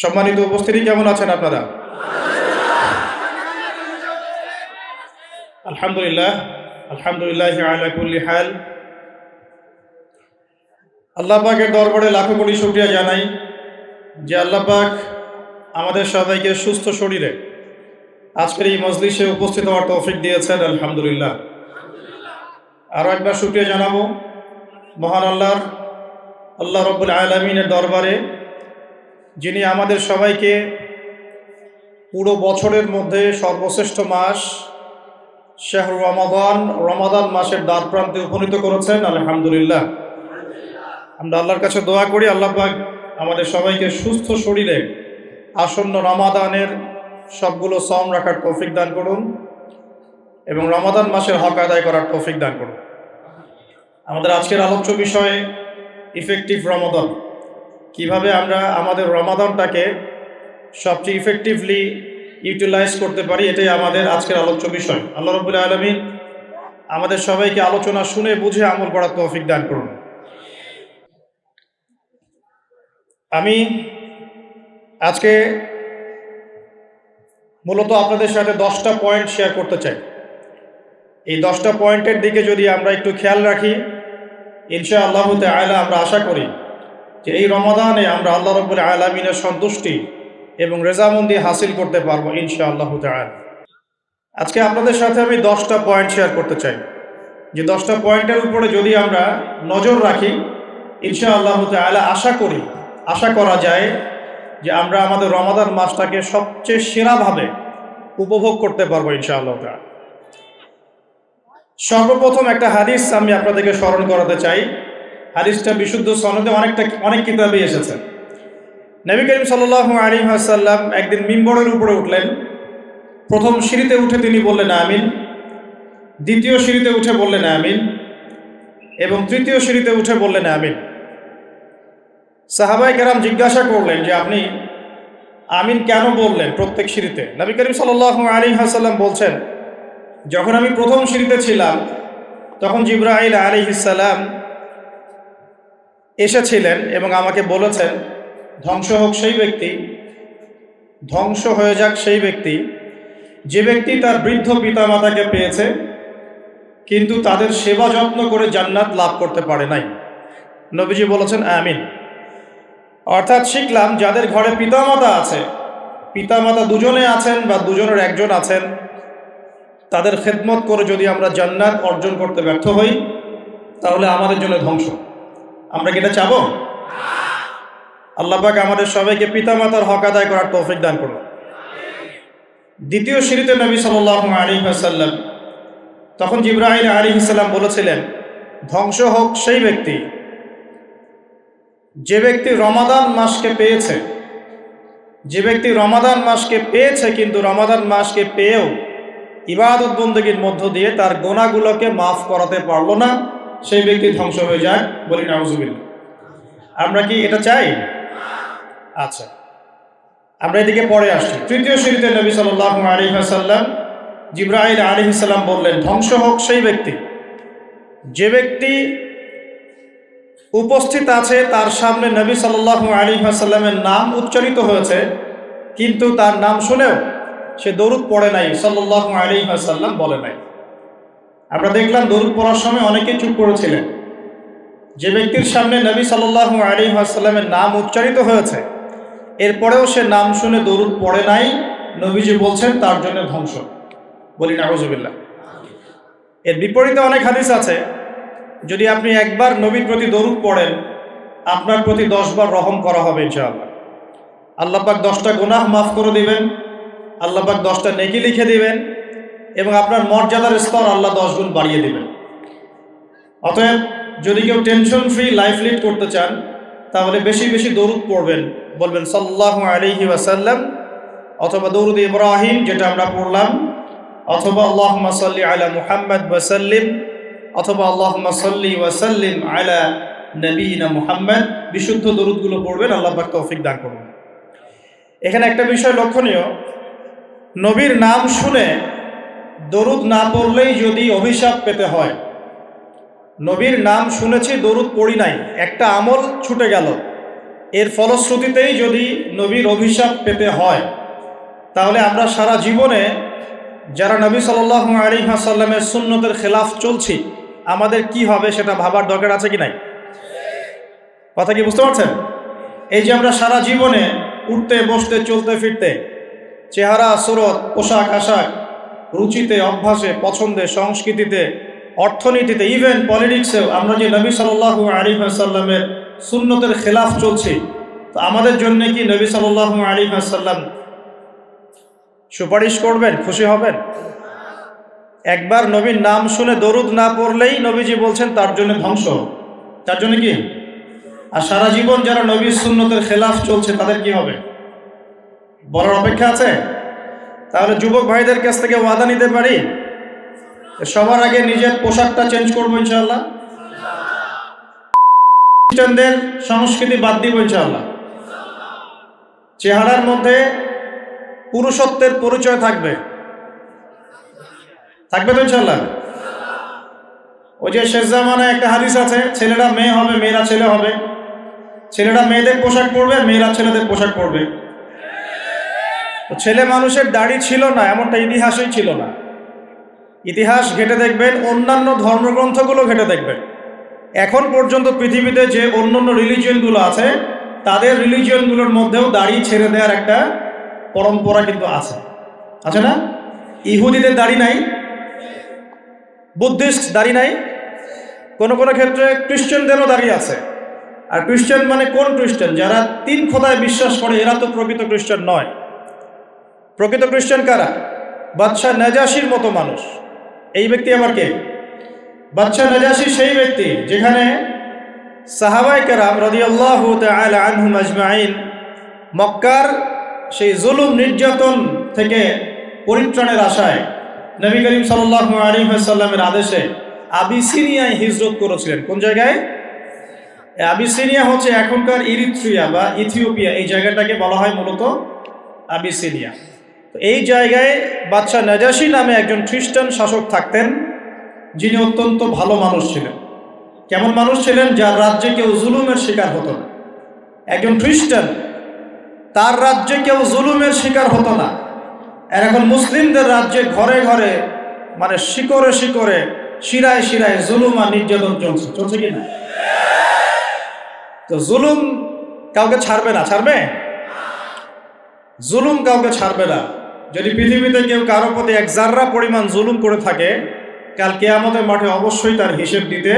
সম্মানিত উপস্থিতি, কেমন আছেন আপনারা? আলহামদুলিল্লাহ, আলহামদুলিল্লাহ আলা কুল্লি হাল। আল্লাহ পাকের দরবারে লাখো কোটি শুকরিয়া জানাই যে আল্লাহ পাক আমাদের সবাইকে সুস্থ শরীরে আজকের এই মজলিসে উপস্থিত হওয়ার তৌফিক দিয়েছেন। আলহামদুলিল্লাহ। আরও একবার শুকরিয়া জানাবো মহান আল্লাহ রব্বুল আলামিনের দরবারে, যিনি আমাদের সবাইকে পুরো বছরের মধ্যে সর্বশ্রেষ্ঠ মাস শাহরু রমাদান মাসের দ্বার প্রান্তে উপনীত করেছেন। আলহামদুলিল্লাহ। আমরা আল্লাহর কাছে দোয়া করি আল্লাহ পাক আমাদের সবাইকে সুস্থ শরীরে আসন্ন রমাদানের সবগুলো সম রাখার তৌফিক দান করুন এবং রমাদান মাসের হক আদায় করার তৌফিক দান করুন। আমাদের আজকের আলোচ্য বিষয় ইফেক্টিভ রমাদান। কিভাবে আমরা আমাদের রমাদানটাকে সবচেয়ে ইফেক্টিভলি ইউটিলাইজ করতে পারি, এটাই আমাদের আজকের আলোচ্য বিষয়। আল্লাহ রাব্বুল আলামিন আমাদের সবাইকে আলোচনা শুনে বুঝে আমল করার তৌফিক দান করুন। আমি আজকে মূলত আপনাদের সাথে 10টা পয়েন্ট শেয়ার করতে চাই। এই 10টা পয়েন্টের দিকে যদি আমরা একটু খেয়াল রাখি, ইনশাআল্লাহু তাআলা আমরা আশা করি যে এই রমাদানে আমরা আল্লাহ রাব্বুল আলামিনের সন্তুষ্টি এবং রেজামন্দি হাসিল করতে পারবো ইনশাআল্লাহু তাআলা। আজকে আপনাদের সাথে আমি 10টা পয়েন্ট শেয়ার করতে চাই, যে 10টা পয়েন্টের উপরে যদি আমরা নজর রাখি ইনশাআল্লাহু তাআলা আশা করা যায় যে আমরা আমাদের রমাদান মাসটাকে সবচেয়ে সেরাভাবে উপভোগ করতে পারবো ইনশাআল্লাহু তাআলা। সর্বপ্রথম একটা হাদিস আমি আপনাদেরকে স্মরণ করাতে চাই। হাদিসটা বিশুদ্ধ সনদে অনেক কিতাবে এসেছে। নবী করিম সাল্লাল্লাহু আলাইহি ওয়াসাল্লাম একদিন মিম্বরের উপরে উঠলেন। প্রথম সিঁড়িতে উঠে তিনি বললেন আমিন, দ্বিতীয় সিঁড়িতে উঠে বললেন আমিন, এবং তৃতীয় সিঁড়িতে উঠে বললেন আমিন। সাহাবায়ে কেরাম জিজ্ঞাসা করলেন যে আপনি আমিন কেন বললেন প্রত্যেক সিঁড়িতে? নবী করিম সাল্লাল্লাহু আলাইহি ওয়াসাল্লাম বলছেন, যখন আমি প্রথম সিঁড়িতে ছিলাম তখন জিবরাইল আলাইহিস সালাম এসেছিলেন এবং আমাকে বলেছেন, ধ্বংস হোক সেই ব্যক্তি, ধ্বংস হয়ে যাক সেই ব্যক্তি, যে ব্যক্তি তার বৃদ্ধ পিতামাতাকে পেয়েছে কিন্তু তাদের সেবা যত্ন করে জান্নাত লাভ করতে পারে নাই। নবীজি বলেছেন আমিন। অর্থাৎ শিখলাম যাদের ঘরে পিতামাতা আছে, পিতামাতা দুজনে আছেন বা দুজনের একজন আছেন, তাদের খেদমত করে যদি আমরা জান্নাত অর্জন করতে ব্যর্থ হই তাহলে আমাদের জন্য ধ্বংস। আমরা কি এটা চাবো? আল্লাহ পাক আমাদের সবাইকে পিতামাতার হক আদায় করার তৌফিক দান করুন। দ্বিতীয় সিঁড়িতে নবী সাল্লাল্লাহু আলাইহি ওয়াসাল্লাম, তখন জিবরাইল আলাইহিস সালাম বলেছিলেন, ধ্বংস হোক সেই ব্যক্তি, যে ব্যক্তি রমাদান মাসকে পেয়েছে, যে ব্যক্তি রমাদান মাসকে পেয়েছে কিন্তু রমাদান মাসকে পেয়েও ইবাদত বন্দেগীর মধ্য দিয়ে তার গুনাহগুলোকে মাফ করাতে পারলো না, সেই ব্যক্তি ধ্বংস হয়ে যায়। বলি নাউজুবিল্লাহ। আমরা কি এটা চাই? আচ্ছা, আমরা এদিকে পরে আসছি। তৃতীয় সিঁড়িতে নবী সাল্লাল্লাহু আলাইহি ওয়াসাল্লাম, জিবরাইল আলাইহিস সালাম বললেন, ধ্বংস হোক সেই ব্যক্তি, যে ব্যক্তি উপস্থিত আছে তার সামনে নবী সাল্লাল্লাহু আলাইহি ওয়াসাল্লামের নাম উচ্চারিত হয়েছে কিন্তু তার নাম শুনেও সে দরুদ পড়ে নাই, সাল্লাল্লাহু আলাইহি ওয়াসাল্লাম বলে নাই। আমরা দেখলাম দরুদ পড়ার সময় অনেকেই চুপ করেছিলেন। যে ব্যক্তির সামনে নবী সাল্লাল্লাহু আলাইহি ওয়াসাল্লামের নাম উচ্চারিত হয়েছে এরপরেও সে নাম শুনে দরুদ পড়ে নাই, নবীজি বলছেন তার জন্য ধ্বংস। বলি নাউজুবিল্লাহ। এর বিপরীতে অনেক হাদিস আছে, যদি আপনি একবার নবীর প্রতি দরুদ পড়েন আপনার প্রতি 10 বার রহম করা হবে ইনশাআল্লাহ। আল্লাহ পাক 10টা গুনাহ মাফ করে দিবেন, আল্লাহ পাক 10টা নেকি লিখে দিবেন এবং আপনার মর্যাদার স্তর আল্লাহ 10 গুণ বাড়িয়ে দিবেন। অতএব যদি কেউ টেনশন ফ্রি লাইফ লিড করতে চান তাহলে বেশি বেশি দরুদ পড়বেন, বলবেন সাল্লাল্লাহু আলাইহি ওয়াসাল্লাম, অথবা দরুদ ইব্রাহিম যেটা আমরা পড়লাম, অথবা আল্লাহুম্মা সাল্লি আলা মুহাম্মদ ওয়া সাল্লিম, অথবা আল্লাহুম্মা সাল্লি ওয়া সাল্লিম আলা নবিয়িনা মুহাম্মদ। বিশুদ্ধ দরুদগুলো পড়বেন, আল্লাহ পাক তৌফিক দান করুন। এখানে একটা বিষয় লক্ষণীয়, নবীর নাম শুনে দরুদ না পড়লেই যদি অভিশাপ পেতে হয়, নবীর নাম শুনেছি দরুদ পড়ি নাই, একটা আমল ছুটে গেল, এর ফলশ্রুতিতেই যদি নবীর অভিশাপ পেতে হয়, তাহলে আমরা সারা জীবনে যারা নবী সাল্লাল্লাহু আলাইহি ওয়াসাল্লামের সুন্নতের খেলাফ চলছি, আমাদের কি হবে সেটা ভাবার দরকার আছে কি নাই? কথা কি বুঝতে পারছেন? এই যে আমরা সারা জীবনে উঠতে বসতে চলতে ফিরতে, চেহারা সুরত, পোশাক আশাক, রুচিতে, অভ্যাসে, পছন্দে, সংস্কৃতিতে, অর্থনীতিতে, ইভেন পলিটিক্সেও আমরা যে নবী সাল্লাল্লাহু আলাইহি ওয়াসাল্লামের সুন্নতের খেলাফ চলছি, তো আমাদের জন্য কি নবী সাল্লাল্লাহু আলাইহি ওয়াসাল্লাম সুপারিশ করবেন, খুশি হবেন? একবার নবীর নাম শুনে দরুদ না পড়লেই নবীজি বলছেন তার জন্য ধ্বংস। তার জন্য কি? আর সারা জীবন যারা নবীর সুন্নতের খেলাফ চলছে তাদের কি হবে বলার অপেক্ষা আছে? তাহলে যুবক ভাইদের কাছ থেকে ওয়াদা নিতে পারি, সবার আগে নিজের পোশাকটা চেঞ্জ করবো ইনশাআল্লাহ, খ্রিস্টানদের সংস্কৃতি বাদ দিব ইনশাআল্লাহ, চেহারার মধ্যে পুরুষত্বের পরিচয় থাকবে তো ইনশাআল্লাহ। ওই যে শেষ জামানায় একটা হাদিস আছে, ছেলেরা মেয়ে হবে, মেয়েরা ছেলে হবে, ছেলেরা মেয়েদের পোশাক পরবে, মেয়েরা ছেলেদের পোশাক পরবে। ছেলে মানুষের দাড়ি ছিল না এমনটা ইতিহাসই ছিল না। ইতিহাস ঘেটে দেখবেন, অন্যান্য ধর্মগ্রন্থগুলো ঘেটে দেখবেন, এখন পর্যন্ত পৃথিবীতে যে অন্যান্য রিলিজিয়নগুলো আছে তাদের রিলিজিয়নগুলোর মধ্যেও দাড়ি ছেড়ে দেওয়ার একটা পরম্পরা কিন্তু আছে না? ইহুদিদের দাড়ি নাই, বুদ্ধিস্ট দাড়ি নাই, কোনো কোনো ক্ষেত্রে খ্রিস্টানদেরও দাড়ি আছে। আর খ্রিস্টান মানে কোন খ্রিস্টান? যারা 3 খোদায় বিশ্বাস করে, এরা তো প্রকৃত খ্রিস্টান নয়। প্রকৃত খ্রিস্টান কারা? বাদশাহ নাজাশির মতো মানুষ। এই ব্যক্তি আবার কে? বাদশাহ নাজাশি সেই ব্যক্তি যেখানে সাহাবায়ে কেরাম রাদিয়াল্লাহু তাআলা আনহুম আজমাইন মক্কার সেই জুলুম নির্যাতন থেকে পরিত্রাণের আশায় নবী করিম সাল্লাল্লাহু আলাইহি ওয়াসাল্লামের আদেশে আবিসিনিয়ায় হিজরত করেছিলেন। কোন জায়গায়? আবিসিনিয়া হচ্ছে এখনকার ইরিত্রিয়া বা ইথিওপিয়া, এই জায়গাটাকে বলা হয় মূলত আবিসিনিয়া। তো এই জায়গায় বাদশাহ নাজাশি নামে একজন খ্রিস্টান শাসক থাকতেন, যিনি অত্যন্ত ভালো মানুষ ছিলেন। কেমন মানুষ ছিলেন? যার রাজ্যে কেউ জুলুমের শিকার হতো না। একজন খ্রিস্টান, তার রাজ্যে কেউ জুলুমের শিকার হতো না। আর এখন মুসলিমদের রাজ্যে ঘরে ঘরে, মানে শিকরে শিকরে, শিরায় শিরায় জুলুম আর নির্যাতন চলছে কি না? তো জুলুম কাউকে ছাড়বে না, ছাড়বে? জুলুম কাউকে ছাড়বে না। যদি পৃথিবীতে কেউ কারো প্রতি 1 জাররা পরিমাণ জুলুম করে থাকে, কাল কিয়ামতের মাঠে অবশ্যই তার হিসেব দিতে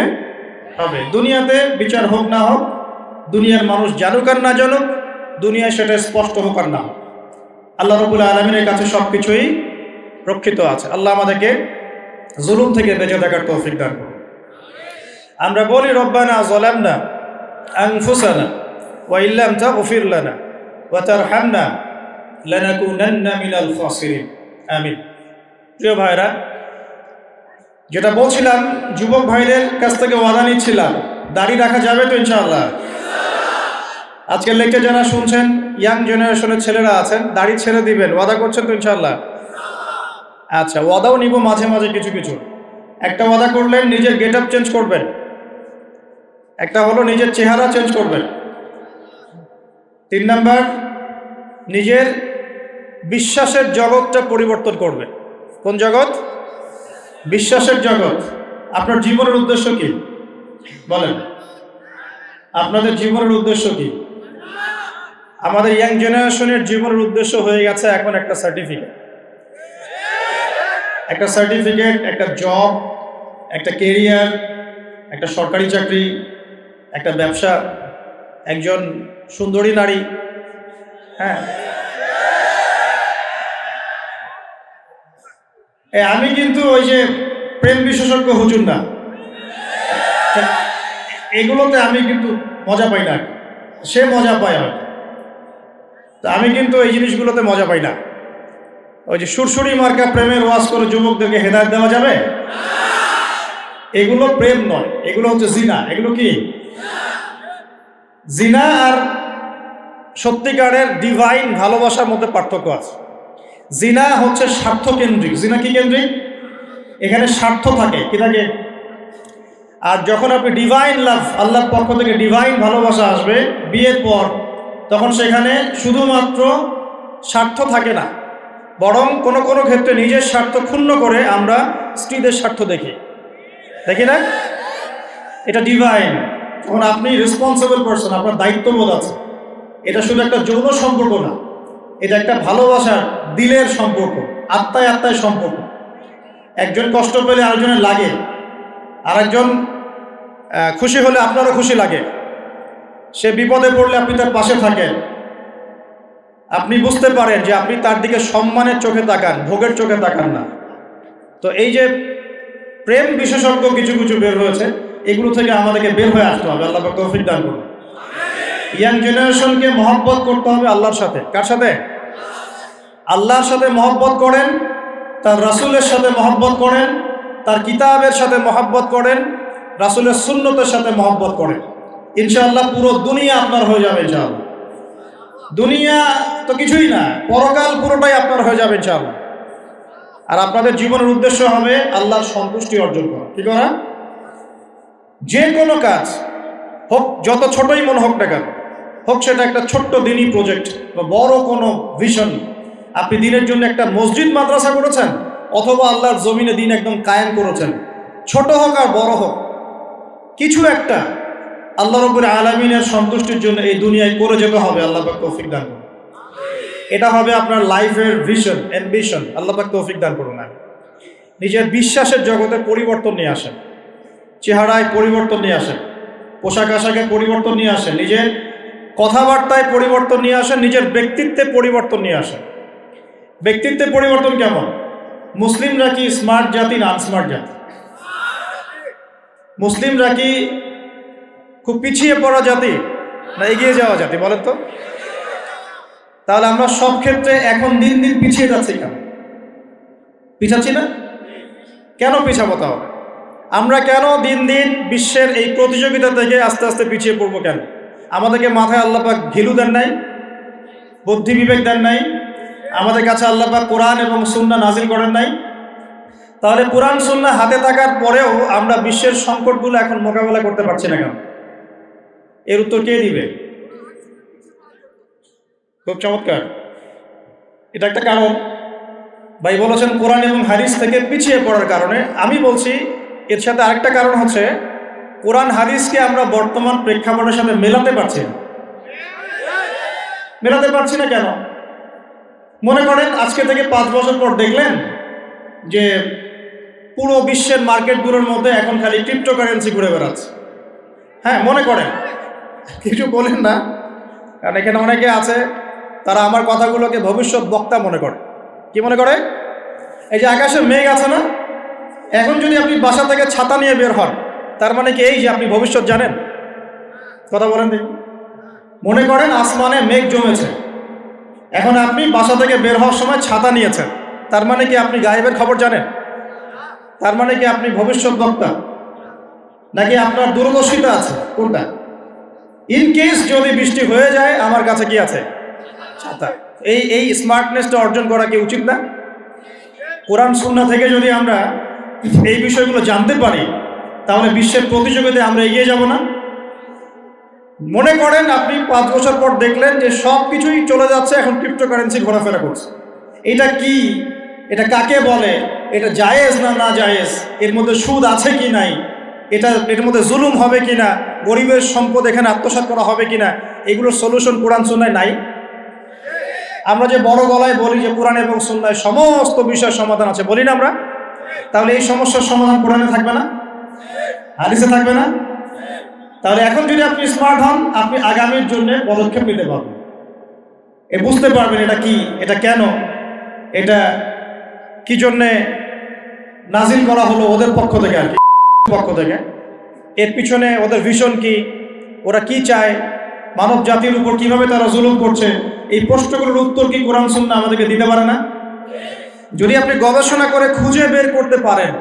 হবে। দুনিয়াতে বিচার হোক না হোক, দুনিয়ার মানুষ জানুক আর না জানুক, দুনিয়ায় সেটা স্পষ্ট হোক আর না হোক, আল্লাহ রাব্বুল আলামিনের কাছে সবকিছুই রক্ষিত আছে। আল্লাহ আমাদেরকে জুলুম থেকে বেঁচে থাকার তৌফিক দান করুন। আমরা বলি রব্বানা যালামনা আনফুসানা ওয়া ইল্লাম তাগফির লানা ওয়া তারহামনা লানাকুনান্না মিনাল খাসিরিন। আমিন। প্রিয় ভাইরা, যেটা বলছিলাম, যুবক ভাইদের কাছ থেকে ওয়াদা নিচ্ছিলাম, দাড়ি রাখা যাবে তো ইনশাআল্লাহ? আজকের লেকচার যারা শুনছেন, ইয়াং জেনারেশনের ছেলেরা আছেন, দাড়ি ছেড়ে দিবেন, ওয়াদা করছেন তো ইনশাআল্লাহ? আচ্ছা, ওয়াদাও নিব মাঝে মাঝে কিছু কিছু। একটা ওয়াদা করলেন, নিজের গেট আপ চেঞ্জ করবেন। একটা হলো নিজের চেহারা চেঞ্জ করবেন। 3 নাম্বার, নিজের বিশ্বাসের জগৎটা পরিবর্তন করবেন। কোন জগৎ? বিশ্বাসের জগৎ। আপনার জীবনের উদ্দেশ্য কি বলেন? আপনাদের জীবনের উদ্দেশ্য কি? আমাদের ইয়াং জেনারেশনের জীবনের উদ্দেশ্য হয়ে গেছে এখন একটা সার্টিফিকেট, একটা জব, একটা কেরিয়ার, একটা সরকারি চাকরি, একটা ব্যবসা, একজন সুন্দরী নারী। হ্যাঁ, আমি কিন্তু ওই যে প্রেম বিশেষজ্ঞ হুজুর না, এগুলোতে আমি কিন্তু মজা পাই না। সে মজা পায় হয়তো, তো আমি কিন্তু এই জিনিসগুলোতে মজা পাই না। ওই যে সুরসুরি মার্কা প্রেমের ওয়াজ করে যুবকদেরকে হেদায়েত দেওয়া যাবে? এগুলো প্রেম নয়, এগুলো হচ্ছে জিনা। এগুলো কি? জিনা আর সত্যিকারের ডিভাইন ভালোবাসার মধ্যে পার্থক্য আছে। জিনা হচ্ছে স্বার্থ কেন্দ্রিক। জিনা কি কেন্দ্রিক? এখানে স্বার্থ থাকে। কি থাকে? আর যখন আপনি ডিভাইন লাভ, আল্লাহর পক্ষ থেকে ডিভাইন ভালোবাসা আসবে বিয়ের পর, তখন সেখানে শুধুমাত্র স্বার্থ থাকে না, বরং কোনো কোনো ক্ষেত্রে নিজের স্বার্থ ক্ষুণ্ণ করে আমরা স্ত্রীদের স্বার্থ দেখি, দেখি না? এটা ডিভাইন। যখন আপনি রেসপন্সিবল পারসন, আপনার দায়িত্ববোধ আছে, এটা শুধু একটা যৌন সম্পর্ক না, এটা একটা ভালোবাসার দিলের সম্পর্ক, আত্মায় আত্মায় সম্পর্ক। একজন কষ্ট পেলে আরেকজনের লাগে, আরেকজন খুশি হলে আপনারও খুশি লাগে, সে বিপদে পড়লে আপনি তার পাশে থাকেন, আপনি বুঝতে পারেন যে আপনি তার দিকে সম্মানের চোখে তাকান, ভোগের চোখে তাকান না। তো এই যে প্রেম বিশেষজ্ঞ কিছু কিছু বের হয়েছে, এগুলো থেকে আমাদেরকে বের হয়ে আসতে হবে। আল্লাহ পাক তৌফিক দান করুন। ইয়াং জেনারেশনকে মহব্বত করতে হবে আল্লাহর সাথে। কার সাথে? আল্লাহর সাথে মহব্বত করেন, তার রাসূলের সাথে মহব্বত করেন, তার কিতাবের সাথে মহব্বত করেন, রাসূলের সুন্নতের সাথে মহব্বত করেন। ইনশাআল্লাহ পুরো দুনিয়া আপনার হয়ে যাবে ইনশাআল্লাহ। দুনিয়া তো কিছুই না, পরকাল পুরোটাই আপনার হয়ে যাবে ইনশাআল্লাহ। আর আপনাদের জীবনের উদ্দেশ্য হবে আল্লাহর সন্তুষ্টি অর্জন করা। কি করা? যে কোনো কাজ হোক, যত ছোটই মনে হোক না কেন, হোক সেটা একটা ছোট্ট দিনই প্রজেক্ট বা বড় কোনো ভিশন। আপনি দিনের জন্য একটা মসজিদ মাদ্রাসা করেছেন, অথবা আল্লাহর জমিনে দিন একদম কায়েম করেছেন, ছোট হোক আর বড় হোক, কিছু একটা আল্লাহ রাব্বুল আলামিনের সন্তুষ্টির জন্য এই দুনিয়ায় করে যেতে হবে। আল্লাহ পাক তৌফিক দান করুন। এটা হবে আপনার লাইফের ভিশন, অ্যাম্বিশন। আল্লাহ পাক তৌফিক দান করুন। নিজের বিশ্বাসের জগতে পরিবর্তন নিয়ে আসেন, চেহারায় পরিবর্তন নিয়ে আসেন, পোশাক আশাকে পরিবর্তন নিয়ে আসেন, নিজের কথাবার্তায় পরিবর্তন নিয়ে আসেন, নিজের ব্যক্তিত্বে পরিবর্তন নিয়ে আসেন। ব্যক্তিত্বে পরিবর্তন কেমন? মুসলিমরা কি স্মার্ট জাতি না আনস্মার্ট জাতি? মুসলিমরা কি খুব পিছিয়ে পড়া জাতি না এগিয়ে যাওয়া জাতি? বলেন তো। তাহলে আমরা সব ক্ষেত্রে এখন দিন দিন পিছিয়ে যাচ্ছি কেন? পিছাচ্ছি না কেন? পিছাবো তাহলে আমরা কেন দিন দিন বিশ্বের এই প্রতিযোগিতা থেকে আস্তে আস্তে পিছিয়ে পড়বো কেন? আমাদেরকে মাথায় আল্লাহ পাক ঘিলু দেন নাই, বুদ্ধি বিবেক দেন নাই, আমাদের কাছে আল্লাহ পাক কোরআন এবং সুন্নাহ নাজিল করেন নাই। তাহলে কোরআন সুন্নাহ হাতে থাকার পরেও আমরা বিশ্বের সংকটগুলো এখন মোকাবেলা করতে পারছি না কেন? এর উত্তর কে দিবে? খুব চমৎকার। এটা একটা কারণ। ভাই বলেছেন কোরআন এবং হাদিস থেকে পিছিয়ে পড়ার কারণে। আমি বলছি এর সাথে আরেকটা কারণ হচ্ছে কোরআন হাদিসকে আমরা বর্তমান প্রেক্ষাপটের সাথে মেলাতে পারছি না। মেলাতে পারছি না কেন? মনে করেন আজকে থেকে 5 বছর পর দেখলেন যে পুরো বিশ্বের মার্কেটগুলোর মধ্যে এখন খালি ক্রিপ্টোকারেন্সি ঘুরে বেড়াচ্ছে। হ্যাঁ, মনে করেন, কিছু বলেন না, কারণ এখানে অনেকে আছে তারা আমার কথাগুলোকে ভবিষ্যৎ বক্তা মনে করে। কি মনে করে? এই যে আকাশে মেঘ আছে না, এখন যদি আপনি বাসা থেকে ছাতা নিয়ে বের হন, তার মানে কি এই যে আপনি ভবিষ্যৎ জানেন? কথা বলেন দেখি। মনে করেন আসমানে মেঘ জমেছে, এখন আপনি বাসা থেকে বের হওয়ার সময় ছাতা নিয়েছেন, তার মানে কি আপনি গায়েবের খবর জানেন? তার মানে কি আপনি ভবিষ্যৎ বক্তা? নাকি আপনার দূরদর্শিতা আছে? কোনটা? ইন কেস যদি বৃষ্টি হয়ে যায়, আমার কাছে কি আছে? ছাতা। এই স্মার্টনেসটা অর্জন করা কি উচিত না? কোরআন সুন্নাহ থেকে যদি আমরা এই বিষয়গুলো জানতে পারি, তাহলে বিশ্বের প্রতিযোগিতায় আমরা এগিয়ে যাব না? মনে করেন আপনি 5 বছর পর দেখলেন যে সব কিছুই চলে যাচ্ছে, এখন ক্রিপ্টোকারেন্সি ঘোরাফেরা করছে। এটা কি? এটা কাকে বলে? এটা জায়েজ না না জায়েজ? এর মধ্যে সুদ আছে কি নাই? এটার মধ্যে জুলুম হবে কি না? গরিবের সম্পদ এখানে আত্মসাৎ করা হবে কি না? এগুলোর সলিউশন কোরআন সুন্নাহয় নাই। আমরা যে বড় গলায় বলি যে কোরআন এবং সুন্নাহয় সমস্ত বিষয়ের সমাধান আছে, বলি না আমরা? তাহলে এই সমস্যার সমাধান কোরআনে থাকবে না? হাদিসে থাকবে না? তাহলে এখন যদি আপনি স্মার্ট হন, আপনি আগামীর জন্য পদক্ষেপ নিতে পারবেন, বুঝতে পারবেন এটা কি, এটা কেন, এটা কি জন্যে নাজিল করা হলো ওদের পক্ষ থেকে, আর কি পক্ষ থেকে, এর পিছনে ওদের ভিশন কি, ওরা কি চায়, মানব জাতির উপর কিভাবে তারা জুলুম করছে, এই প্রশ্নগুলোর উত্তর কি কোরআন সুন্নাহ আমাদেরকে দিতে পারে না? যদি আপনি গবেষণা করে খুঁজে বের করতে পারেন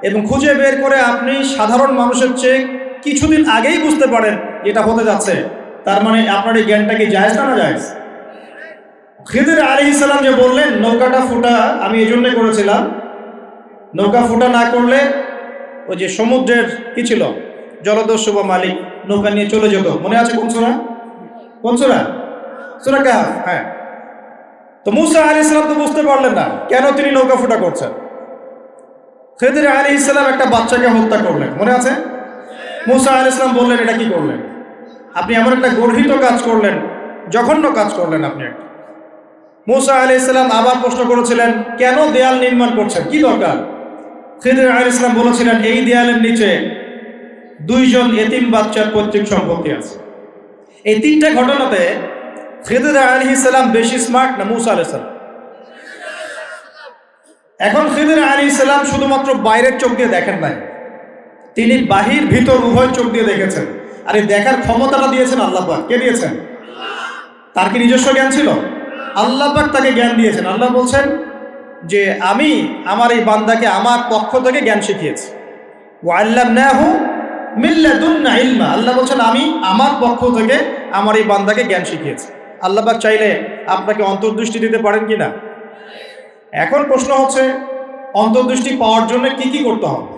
এবং খুঁজে বের করে আপনি সাধারণ মানুষের চেয়ে কিছুদিন আগেই বুঝতে পারেন এটা হতে যাচ্ছে, তার মানে আপনার এই জ্ঞানটা কি জায়েজ না জায়েজ? খিদির আলাইহিস সালাম যে বললেন নৌকাটা ফুটা আমি এই জন্য করেছিলাম, নৌকা ফুটা না করলে ওই যে সমুদ্রের কি ছিল, জলদস্যু বা মালিক নৌকা নিয়ে চলে যেত, মনে আছে কোন সূরা? কোন সূরা? সূরা কাহফ। হ্যাঁ, তো মূসা আলাইহিস সালাম তো বুঝতে পারলেন না কেন তিনি নৌকা ফুটা করছেন। খিদির আলাইহিস সালাম একটা বাচ্চাকে হত্যা করলেন, মনে আছে? মূসা আলাইহিস সালাম বললেন, এটা কি করলেন আপনি? এমন একটা গর্হিত কাজ করলেন, জঘন্য কাজ করলেন আপনি একটা। মূসা আলাইহিস সালাম আবার প্রশ্ন করেছিলেন, কেন দেয়াল নির্মাণ করছেন, কি দরকার? খিদির আলাইহিস সালাম বলেছিলেন, এই দেয়ালের নিচে 2 জন এতিম বাচ্চার পৈতৃক সম্পত্তি আছে। এই 3টা ঘটনাতে খিদির আলাইহিস সালাম বেশি স্মার্ট না মূসা আলাইহিস সালাম? এখন খিদির আলাইহিস সালাম শুধুমাত্র বাইরের চোখ দিয়ে দেখেন নাই, তিনি বাহির ভিতর উভয় চোখ দিয়ে দেখেছেন। আর এই দেখার ক্ষমতাটা দিয়েছেন আল্লাহ পাক। কে দিয়েছেন? তার কি নিজস্ব জ্ঞান ছিল? আল্লাহ পাক তাকে জ্ঞান দিয়েছেন। আল্লাহ বলছেন যে আমি আমার এই বান্দাকে আমার পক্ষ থেকে জ্ঞান শিখিয়েছি। ওয়াল্লামনাহু মিন লাদুন্না ইলমা। আল্লাহ বলছেন আমি আমার পক্ষ থেকে আমার এই বান্দাকে জ্ঞান শিখিয়েছি। আল্লাহ পাক চাইলে আপনাকে অন্তর্দৃষ্টি দিতে পারেন কি না? এখন প্রশ্ন হচ্ছে, অন্তর্দৃষ্টি পাওয়ার জন্য কি কি করতে হবে,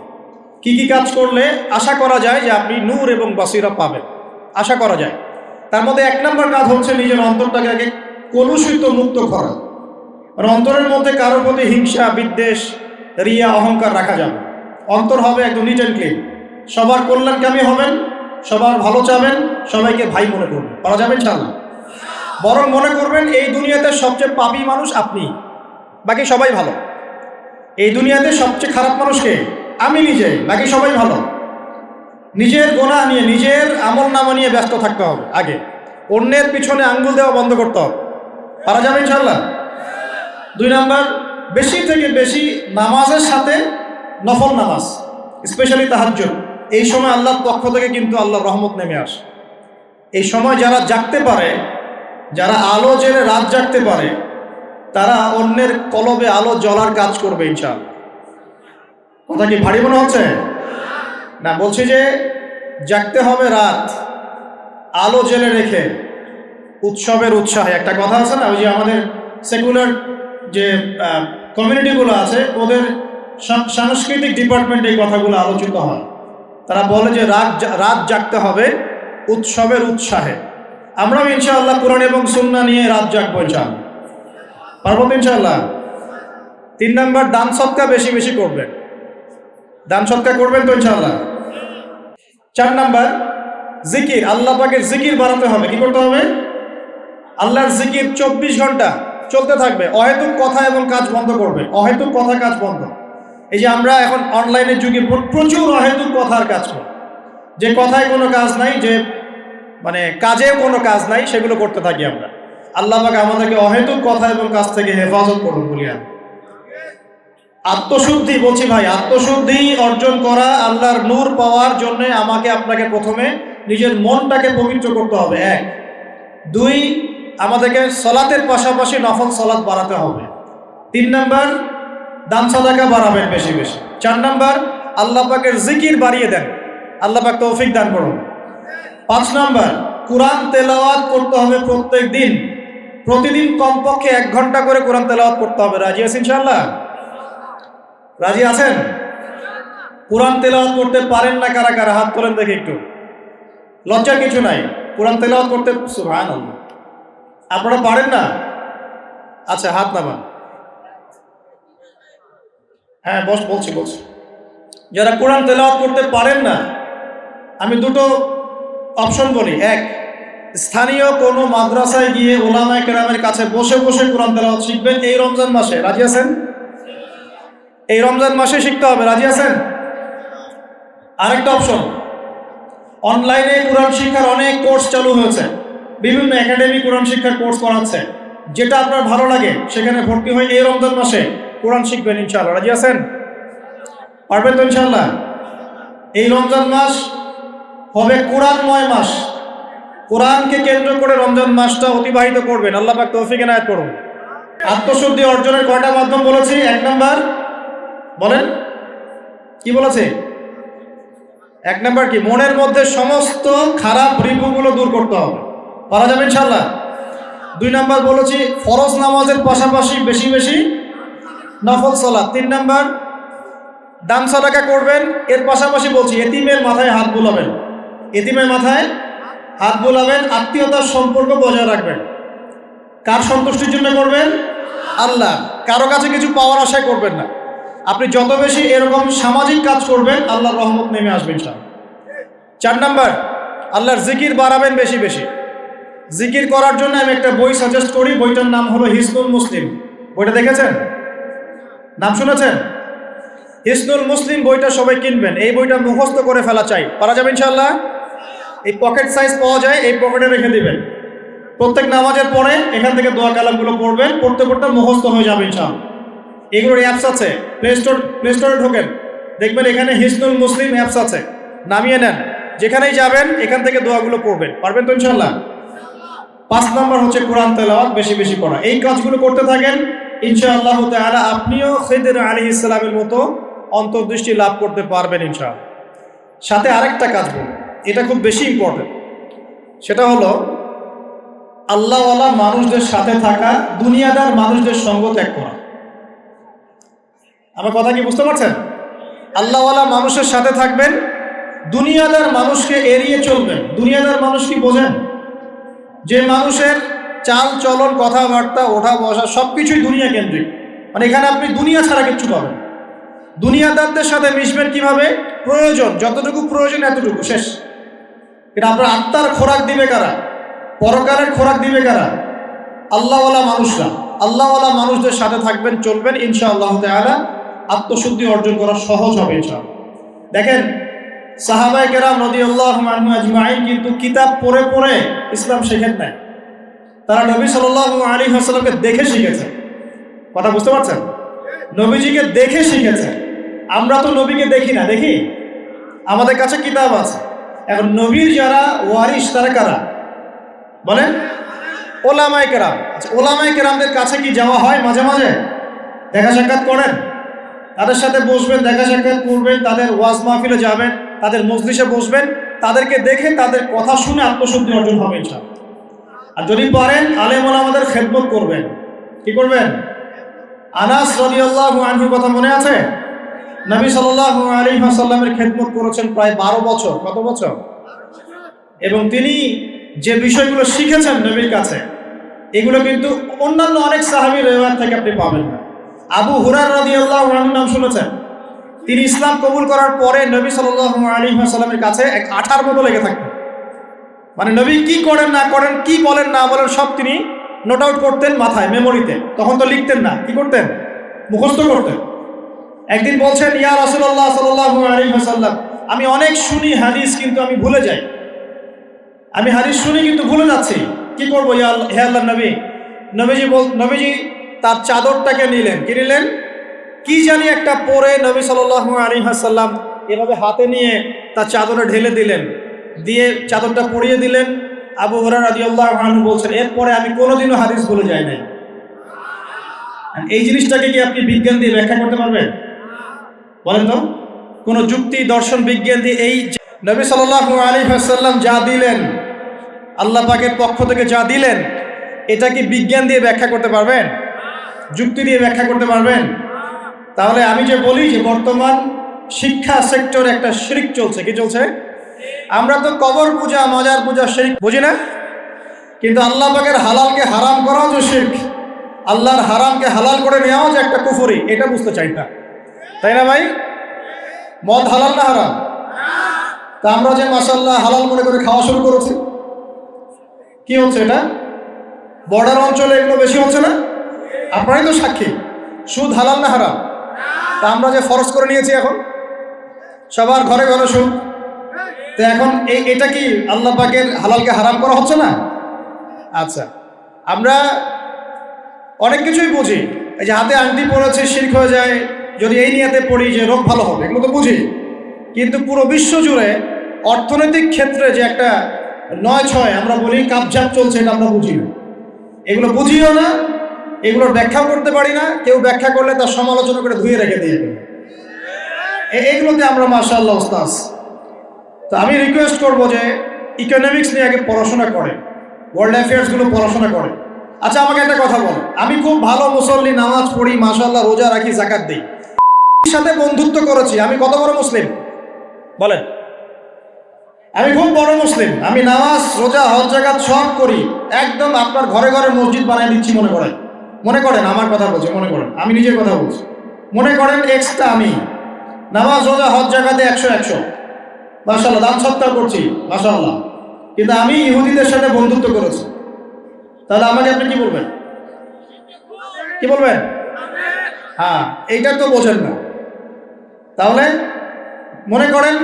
কি কি কাজ করলে আশা করা যায় যে আপনি নূর এবং বাসিরা পাবেন? আশা করা যায়। তার মধ্যে 1 নম্বর কাজ হচ্ছে নিজের অন্তরটাকে আগে কলুষিত মুক্ত করা। আর অন্তরের মধ্যে কারোর প্রতি হিংসা, বিদ্বেষ, রিয়া, অহংকার রাখা যাবে। অন্তর হবে একদম নিট অ্যান্ড ক্লিন। সবার কল্যাণকামী হবেন, সবার ভালো চাবেন, সবাইকে ভাই মনে করবেন। পারা যাবে ইনশাআল্লাহ? বরং মনে করবেন এই দুনিয়াতে সবচেয়ে পাপী মানুষ আপনি, বাকি সবাই ভালো। এই দুনিয়াতে সবচেয়ে খারাপ মানুষকে আমি নিজে, বাকি সবাই ভালো। নিজের গুনাহ নিয়ে, নিজের আমল নামা নিয়ে ব্যস্ত থাকতে হবে আগে। অন্যের পিছনে আঙ্গুল দেওয়া বন্ধ করতে হবে। পারা যাবে ইনশাআল্লাহ? 2 নম্বর, বেশি থেকে বেশি নামাজের সাথে নফল নামাজ, স্পেশালি তাহাজ্জুদ। এই সময় আল্লাহর পক্ষ থেকে কিন্তু আল্লাহর রহমত নেমে আসে। এই সময় যারা জাগতে পারে, যারা আলো জেলে রাত জাগতে পারে, তারা অন্যের কলবে আলো জ্বলার কাজ করবে ইনশাআল্লাহ। কথা কি ভারী মনে হচ্ছে? না, বলছি যে জাগতে হবে রাত, আলো জেলে রেখে উৎসবের উৎসাহে। একটা কথা আছে না, ওই যে আমাদের সেকুলার যে কমিউনিটিগুলো আছে, ওদের সাংস্কৃতিক ডিপার্টমেন্টে এই কথাগুলো আলোচিত হয়। তারা বলে যে রাত জাগতে হবে উৎসবের উৎসাহে। আমরাও ইনশাআল্লাহ কোরআন এবং সুন্নাহ নিয়ে রাত জাগবো ইনশাআল্লাহ। পারবো তো ইনশাআল্লাহ? 3 নম্বর, দান সদকা বেশি বেশি করবেন। দান সদকা করবেন তো ইনশাআল্লাহ? 4 নম্বর, জিকির, আল্লাহ পাকের জিকির বাড়াতে হবে। কি করতে হবে? আল্লাহর জিকির 24 ঘন্টা চলতে থাকবে। অহেতুক কথা এবং কাজ বন্ধ করবে। অহেতুক কথা, কাজ বন্ধ। এই যে আমরা এখন অনলাইনের যুগে প্রচুর অহেতুক কথার কাজ করি, যে কথায় কোনো কাজ নাই, যে মানে কাজেও কোনো কাজ নাই, সেগুলো করতে থাকি আমরা। আল্লাহ পাক আমাদেরকে অহেতুক কথা এবং কাজ থেকে হেফাজত করুন বলি আমি। আত্মশুদ্ধি, বলছি ভাই, আত্মশুদ্ধি অর্জন করা, আল্লাহর নূর পাওয়ার জন্য আমাকে আপনাকে প্রথমে নিজের মনটাকে পবিত্র করতে হবে। 1। 2, আমাদেরকে সলাতের পাশাপাশি নফল সলাত বাড়াতে হবে। 3 নম্বর, দান সাদাকা বাড়াবেন বেশি বেশি। 4 নম্বর, আল্লাহ পাকের জিকির বাড়িয়ে দেন। আল্লাহ পাক তৌফিক দান করুন। 5 নম্বর, কোরআন তেলাওয়াত করতে হবে প্রত্যেক দিন। প্রতিদিন কমপক্ষে 1 ঘন্টা করে কোরআন তেলাওয়াত করতে হবে। রাজি আছেন ইনশাআল্লাহ? রাজি আছেন? কোরআন তেলাওয়াত করতে পারেন না কারা কারা? হাত তোলেন দেখে একটু। লজ্জার কিছু নাই, কোরআন তেলাওয়াত করতে। সুবহানাল্লাহ। আপনারা পারেন না? আচ্ছা, হাত নামান। হ্যাঁ, বলছি। যারা কোরআন তেলাওয়াত করতে পারেন না, আমি 2টো অপশন বলি। 1, স্থানীয় কোনো মাদ্রাসায় গিয়ে উলামায়ে কেরামের কাছে বসে বসে কোরআন তেলাওয়াত শিখবেন এই রমজান মাসে। রাজি আছেন? এই রমজান মাসে শিখতে হবে। রাজি আছেন? আরেকটা অপশন, অনলাইনে কোরআন শিক্ষার অনেক কোর্স চালু হয়েছে, বিভিন্ন একাডেমি কোরআন শিক্ষার কোর্স করাচ্ছে। যেটা আপনার ভালো লাগে সেখানে ভর্তি হয়ে এই রমজান মাসে কোরআন শিখবেন ইনশাআল্লাহ। রাজি আছেন? পারবেন তো ইনশাআল্লাহ? এই রমজান মাস হবে কোরআনময় মাস। কোরআনকে কেন্দ্র করে রমজান মাসটা অতিবাহিত করবেন। আল্লাহ পাক তৌফিক এনায়েত করুন। আত্মশুদ্ধি অর্জনের কয়টা মাধ্যম বলেছি? 1 নম্বর বলেন, কি বলেছে? 1 নম্বর কি? মনের মধ্যে সমস্ত খারাপ রিপুগুলো দূর করতে হবে। পারা যাবে ইনশাআল্লাহ? 2 নম্বর বলেছি ফরজ নামাজের পাশাপাশি বেশি বেশি নফল সালাত। 3 নম্বর দান সাদাকা করবেন, এর পাশাপাশি বলছি এতিমের মাথায় হাত বুলাবেন, এতিমের মাথায় হাত বুলাবেন, আত্মীয়তার সম্পর্ক বজায় রাখবেন। কার সন্তুষ্টির জন্য করবেন? আল্লাহ। কারো কাছে কিছু পাওয়ার আশায় করবেন না। আপনি যত বেশি এরকম সামাজিক কাজ করবেন, আল্লাহর রহমত নেমে আসবেন ইনশাআল্লাহ। 4 নাম্বার, আল্লাহর জিকির বাড়াবেন বেশি বেশি। জিকির করার জন্য আমি একটা বই সাজেস্ট করি, বইটার নাম হলো হিসনুল মুসলিম। বইটা দেখেছেন? নাম শুনেছেন? হিসনুল মুসলিম বইটা সবাই কিনবেন। এই বইটা মুখস্থ করে ফেলা চাই, পারা যাবে ইনশাআল্লাহ। এই পকেট সাইজ পাওয়া যায়, এই পকেটে রেখে দিবেন। প্রত্যেক নামাজের পরে এখান থেকে দোয়া কালামগুলো পড়বেন, পড়তে পড়তে মুখস্থ হয়ে যাবে ইনশাআল্লাহ। এগুলোর অ্যাপস আছে, প্লে স্টোরে ঢোকেন, দেখবেন এখানে হিসনুল মুসলিম অ্যাপস আছে, নামিয়ে নেন। যেখানেই যাবেন এখান থেকে দোয়াগুলো পড়বেন, পারবেন তো ইনশাআল্লাহ। 5 নম্বর হচ্ছে কোরআন তেলাওয়াত বেশি বেশি করা। এই কাজগুলো করতে থাকেন, ইনশাআল্লাহ তাআলা আপনিও খিদর আলাইহিস সালামের মতো অন্তর্দৃষ্টি লাভ করতে পারবেন ইনশাআল্লাহ। সাথে আরেকটা কাজ বলুন, এটা খুব বেশি ইম্পর্টেন্ট, সেটা হলো আল্লাহওয়ালা মানুষদের সাথে থাকা, দুনিয়াদার মানুষদের সঙ্গ ত্যাগ করা। আমার কথা কি বুঝতে পারছেন? আল্লাহওয়ালা মানুষের সাথে থাকবেন, দুনিয়াদার মানুষকে এড়িয়ে চলবেন। দুনিয়াদার মানুষ কি বোঝেন? যে মানুষের চাল চলন, কথাবার্তা, ওঠা বসা সবকিছুই দুনিয়া কেন্দ্রিক, মানে এখানে আপনি দুনিয়া ছাড়া কিচ্ছু পাবেন। দুনিয়াদারদের সাথে মিশবেন কিভাবে? প্রয়োজন, যতটুকু প্রয়োজন এতটুকু, শেষ। এটা আপনার আত্মার খোরাক দিবে কারা? পরকালের খোরাক দিবে কারা? আল্লাহওয়ালা মানুষরা। আল্লাহওয়ালা মানুষদের সাথে থাকবেন, চলবেন, ইনশাআল্লাহ তাআলা আত্মশুদ্ধি অর্জন করা সহজ হবে ইনশাআল্লাহ। দেখেন সাহাবায়ে কেরাম রাদিয়াল্লাহু আনহুম আজমাইন কিন্তু কিতাব পড়ে পড়ে ইসলাম শেখেন নাই, তারা নবী সাল্লাল্লাহু আলাইহি ওয়াসাল্লামকে দেখে শিখেছে। কথা বুঝতে পারছেন? নবীজিকে দেখে শিখেছে। আমরা তো নবীকে দেখি না, দেখি? আমাদের কাছে কিতাব আছে। এখন নবীর যারা ওয়ারিস তারা কারা বলেন? ওলামায়ে কেরাম। আচ্ছা, ওলামায়ে কেরামদের কাছে কি যাওয়া হয়? মাঝে মাঝে দেখা সাক্ষাৎ করেন, তাদের সাথে বসবেন, দেখা সাক্ষাৎ করবেন, তাদের ওয়াজ মাহফিলে যাবেন, তাদের মজলিসে বসবেন, তাদেরকে দেখে তাদের কথা শুনে আত্মশুদ্ধি অর্জন হবে ইনশাআল্লাহ। আর যদি পারেন আলেম ওলামাদের খেদমত করবেন। কি করবেন? আনাস রাদিয়াল্লাহু আনহুর কথা মনে আছে? নবী সাল্লাল্লাহু আলাইহি ওয়াসাল্লামের খেদমত করেছেন প্রায় 12 বছর। কত বছর? এবং তিনি যে বিষয়গুলো শিখেছেন নবীর কাছে, এগুলো কিন্তু অন্যান্য অনেক সাহাবীর রিওয়ায়াত থেকে আপনি পাবেন না। আবু হুরায়রা রাদিয়াল্লাহু আনহু নাম শুনেছেন? তিনি ইসলাম কবুল করার পরে নবী সাল্লাল্লাহু আলাইহি ওয়াসাল্লামের কাছে এক আঠার মতো লেগে থাকতেন। মানে নবী কি করেন না করেন, কি বলেন না বলেন, সব তিনি নোট আউট করতেন মাথায়, মেমোরিতে। তখন তো লিখতেন না, কি করতেন? মুখস্থ করতেন। একদিন বলছেন, ইয়া রাসূলুল্লাহ সাল্লাল্লাহু আলাইহি ওয়াসাল্লাম, আমি অনেক শুনি হাদিস কিন্তু আমি ভুলে যাই। আমি হাদিস শুনি কিন্তু ভুলে যাচ্ছি, কি করবো হে আল্লাহর নবী? নবীজি তার চাদরটাকে নিলেন। কি নিলেন? কি জানি একটা পরে নবী সাল্লাল্লাহু আলাইহি ওয়াসাল্লাম এভাবে হাতে নিয়ে তার চাদরে ঢেলে দিলেন, দিয়ে চাদরটা পরিয়ে দিলেন। আবু হুরায়রা রাদিয়াল্লাহু আনহু বলছেন, এরপরে আমি কোনোদিনও হাদিস ভুলে যাই নাই। এই জিনিসটাকে কি আপনি বিজ্ঞান দিয়ে ব্যাখ্যা করতে পারবেন? বলেন তো, কোন যুক্তি, দর্শন, বিজ্ঞান দিয়ে এই নবী সাল্লাল্লাহু আলাইহি ওয়াসাল্লাম যা দিলেন, আল্লাহ পাকের পক্ষ থেকে যা দিলেন, এটা কি বিজ্ঞান দিয়ে ব্যাখ্যা করতে পারবেন? যুক্তি দিয়ে ব্যাখ্যা করতে পারবেন? তাহলে আমি যে বলি যে বর্তমান শিক্ষা সেক্টরে একটা শিরক চলছে। কি চলছে? আমরা তো কবর পূজা, মাজার পূজা শিরক বুঝি না, কিন্তু আল্লাহ পাকের হালালকে হারাম করাও যে শিরক, আল্লাহর হারামকে হালাল করে নেওয়াও যে একটা কুফরি, এটা বুঝতে চাই না, তাই না ভাই? মদ হালাল না হারাম? তা আমরা যে মাশাআল্লাহ হালাল মনে করে খাওয়া শুরু করেছি, কি হচ্ছে এটা? বর্ডার অঞ্চলে এগুলো বেশি হচ্ছে না? আপনারাই তো সাক্ষী। সুদ হালাল না হারাম? তা আমরা যে ফরজ করে নিয়েছি, এখন সবার ঘরে ঘরে সুদ, তো এখন এটা কি আল্লাহ পাকের হালালকে হারাম করা হচ্ছে না? আচ্ছা, আমরা অনেক কিছুই বুঝি। এই যে হাতে আংটি পড়েছে শিরক হয়ে যায়, যদি এই নিয়াতে পড়ি যে রোগ ভালো হবে, এগুলো তো বুঝি। কিন্তু পুরো বিশ্ব জুড়ে অর্থনৈতিক ক্ষেত্রে যে একটা 9-6 আমরা বলি কাবজাত চলছে, এটা আমরা বুঝি না। এগুলো বুঝিও না, এগুলোর ব্যাখ্যাও করতে পারি না। কেউ ব্যাখ্যা করলে তার সমালোচনা করে ধুয়ে রেখে দিয়ে এইগুলোতে আমরা মাশাআল্লাহ ওস্তাদ। তো আমি রিকোয়েস্ট করবো যে ইকোনমিক্স নিয়ে আগে পড়াশোনা করে, ওয়ার্ল্ড অ্যাফেয়ার্সগুলো পড়াশোনা করে। আচ্ছা, আমাকে একটা কথা বল, আমি খুব ভালো মুসল্লি, নামাজ পড়ি, মাশাআল্লাহ, রোজা রাখি, যাকাত দিই, সাথে বন্ধুত্ব করেছি, আমি কত বড় মুসলিম বলেন? আমি খুব বড় মুসলিম। আমি নামাজ, রোজা, হজ, যাকাত সব করি। একদম আপনার ঘরে ঘরে মসজিদ বানিয়ে দিচ্ছি। মনে করেন আমার কথা বলছি, মনে করেন আমি নিজের কথা বলছি। মনে করেন এক্সট্রা আমি নামাজ, রোজা, হজ, যাকাতে 100 মাশাআল্লাহ, দান সৎকার করছি মাশাআল্লাহ, কিন্তু আমি ইহুদিদের সাথে বন্ধুত্ব করেছি। তাহলে আমাকে আপনি কি বলবেন? কি বলবেন? হ্যাঁ, এইটা তো বোঝেন না। তাহলে মনে করেন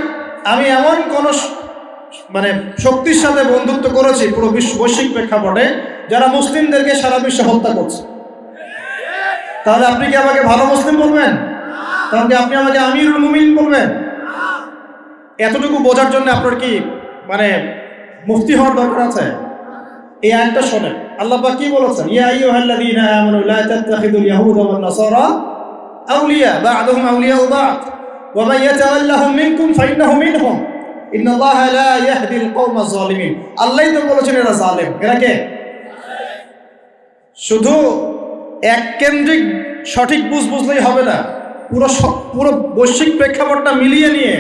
আমি এমন কোন শক্তির সাথে বন্ধুত্ব করেছি পুরো বৈশ্বিক প্রেক্ষাপটে, যারা মুসলিমদেরকে সারা বিশ্বে হত্যা করছে। তাহলে আপনি কি আমাকে ভালো মুসলিম বলবেন? তাহলে আপনি আমাকে আমিরুল মুমিনিন বলবেন? এতটুকু বোঝার জন্য আপনার কি মুফতি হওয়ার দরকার আছে? এই আয়াতটা শোনেন, আল্লাহ পাক কি বলেছেন? ইয়া আইয়ুহাল্লাযীনা আমানু লা তাত্তাখিযুল ইয়াহুদা ওয়ান নাসারা আউলিয়া বা'দুহুম আউলিয়াউ বা'দ ওয়া মান ইয়াতাওয়াল্লাহুম মিনকুম ফাইন্নাহু মিনহুম ইন্নাল্লাহা লা ইয়াহদিল কওমাজ যালিমিন। আল্লাহই তো বলেছেন এরা জালেম। এরা কে? শুধু এককেন্দ্রিক সঠিক বুঝলেই হবে না, পুরো বৈশ্বিক প্রেক্ষাপটটা মিলিয়ে নিয়ে,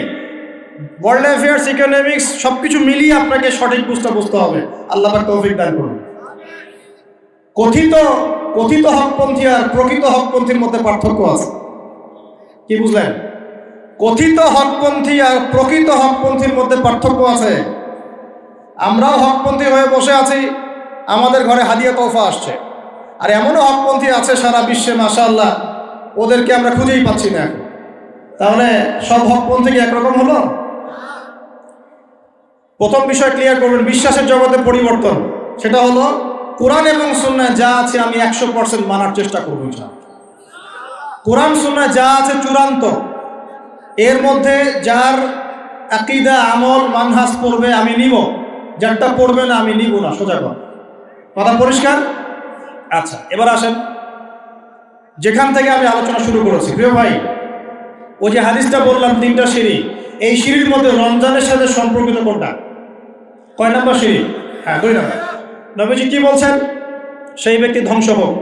ওয়ার্ল্ড অ্যাফেয়ার্স, ইকোনমিক্স সবকিছু মিলিয়ে আপনাকে সঠিক বুঝতে হবে। আল্লাহ পাক তৌফিক দান করুন। কথিত হকপন্থী আর প্রকৃত হকপন্থীর মধ্যে পার্থক্য আছে। কি বুঝলেন? কথিত হকপন্থী আর প্রকৃত হকপন্থীর মধ্যে পার্থক্য আছে। আমরাও হকপন্থী হয়ে বসে আছি, আমাদের ঘরে হাদিয়া তোফা আসছে। আর এমনও হকপন্থী আছে সারা বিশ্বে মাশাআল্লাহ, ওদেরকে আমরা খুঁজেই পাচ্ছি না এখন। তাহলে সব হকপন্থী কি একরকম হলো? প্রথম বিষয় ক্লিয়ার করবেন, বিশ্বাসের জগতে পরিবর্তন। সেটা হলো কোরআন এবং সুন্নাহ যা আছে আমি 100% মানার চেষ্টা করব ইনশাআল্লাহ। কোরআন সুন্নাহ যা আছে চূড়ান্ত, এর মধ্যে যার আকীদা, আমল, মানহাজ পড়বে আমি নিব, যারটা পড়বে না আমি নিব না। সোজা কথা পরিষ্কার? আচ্ছা, এবার আসেন যেখান থেকে আমি আলোচনা শুরু করেছি। প্রিয় ভাই, ওই যে হাদিসটা বললাম 3টা সিঁড়ি, এই সিঁড়ির মধ্যে রমজানের সাথে সম্পর্কিত কোনটা? কয় নাম্বার সিঁড়ি? হ্যাঁ, 2 নাম্বার। নবীজি কি বলছেন? সেই ব্যক্তি ধ্বংস হোক।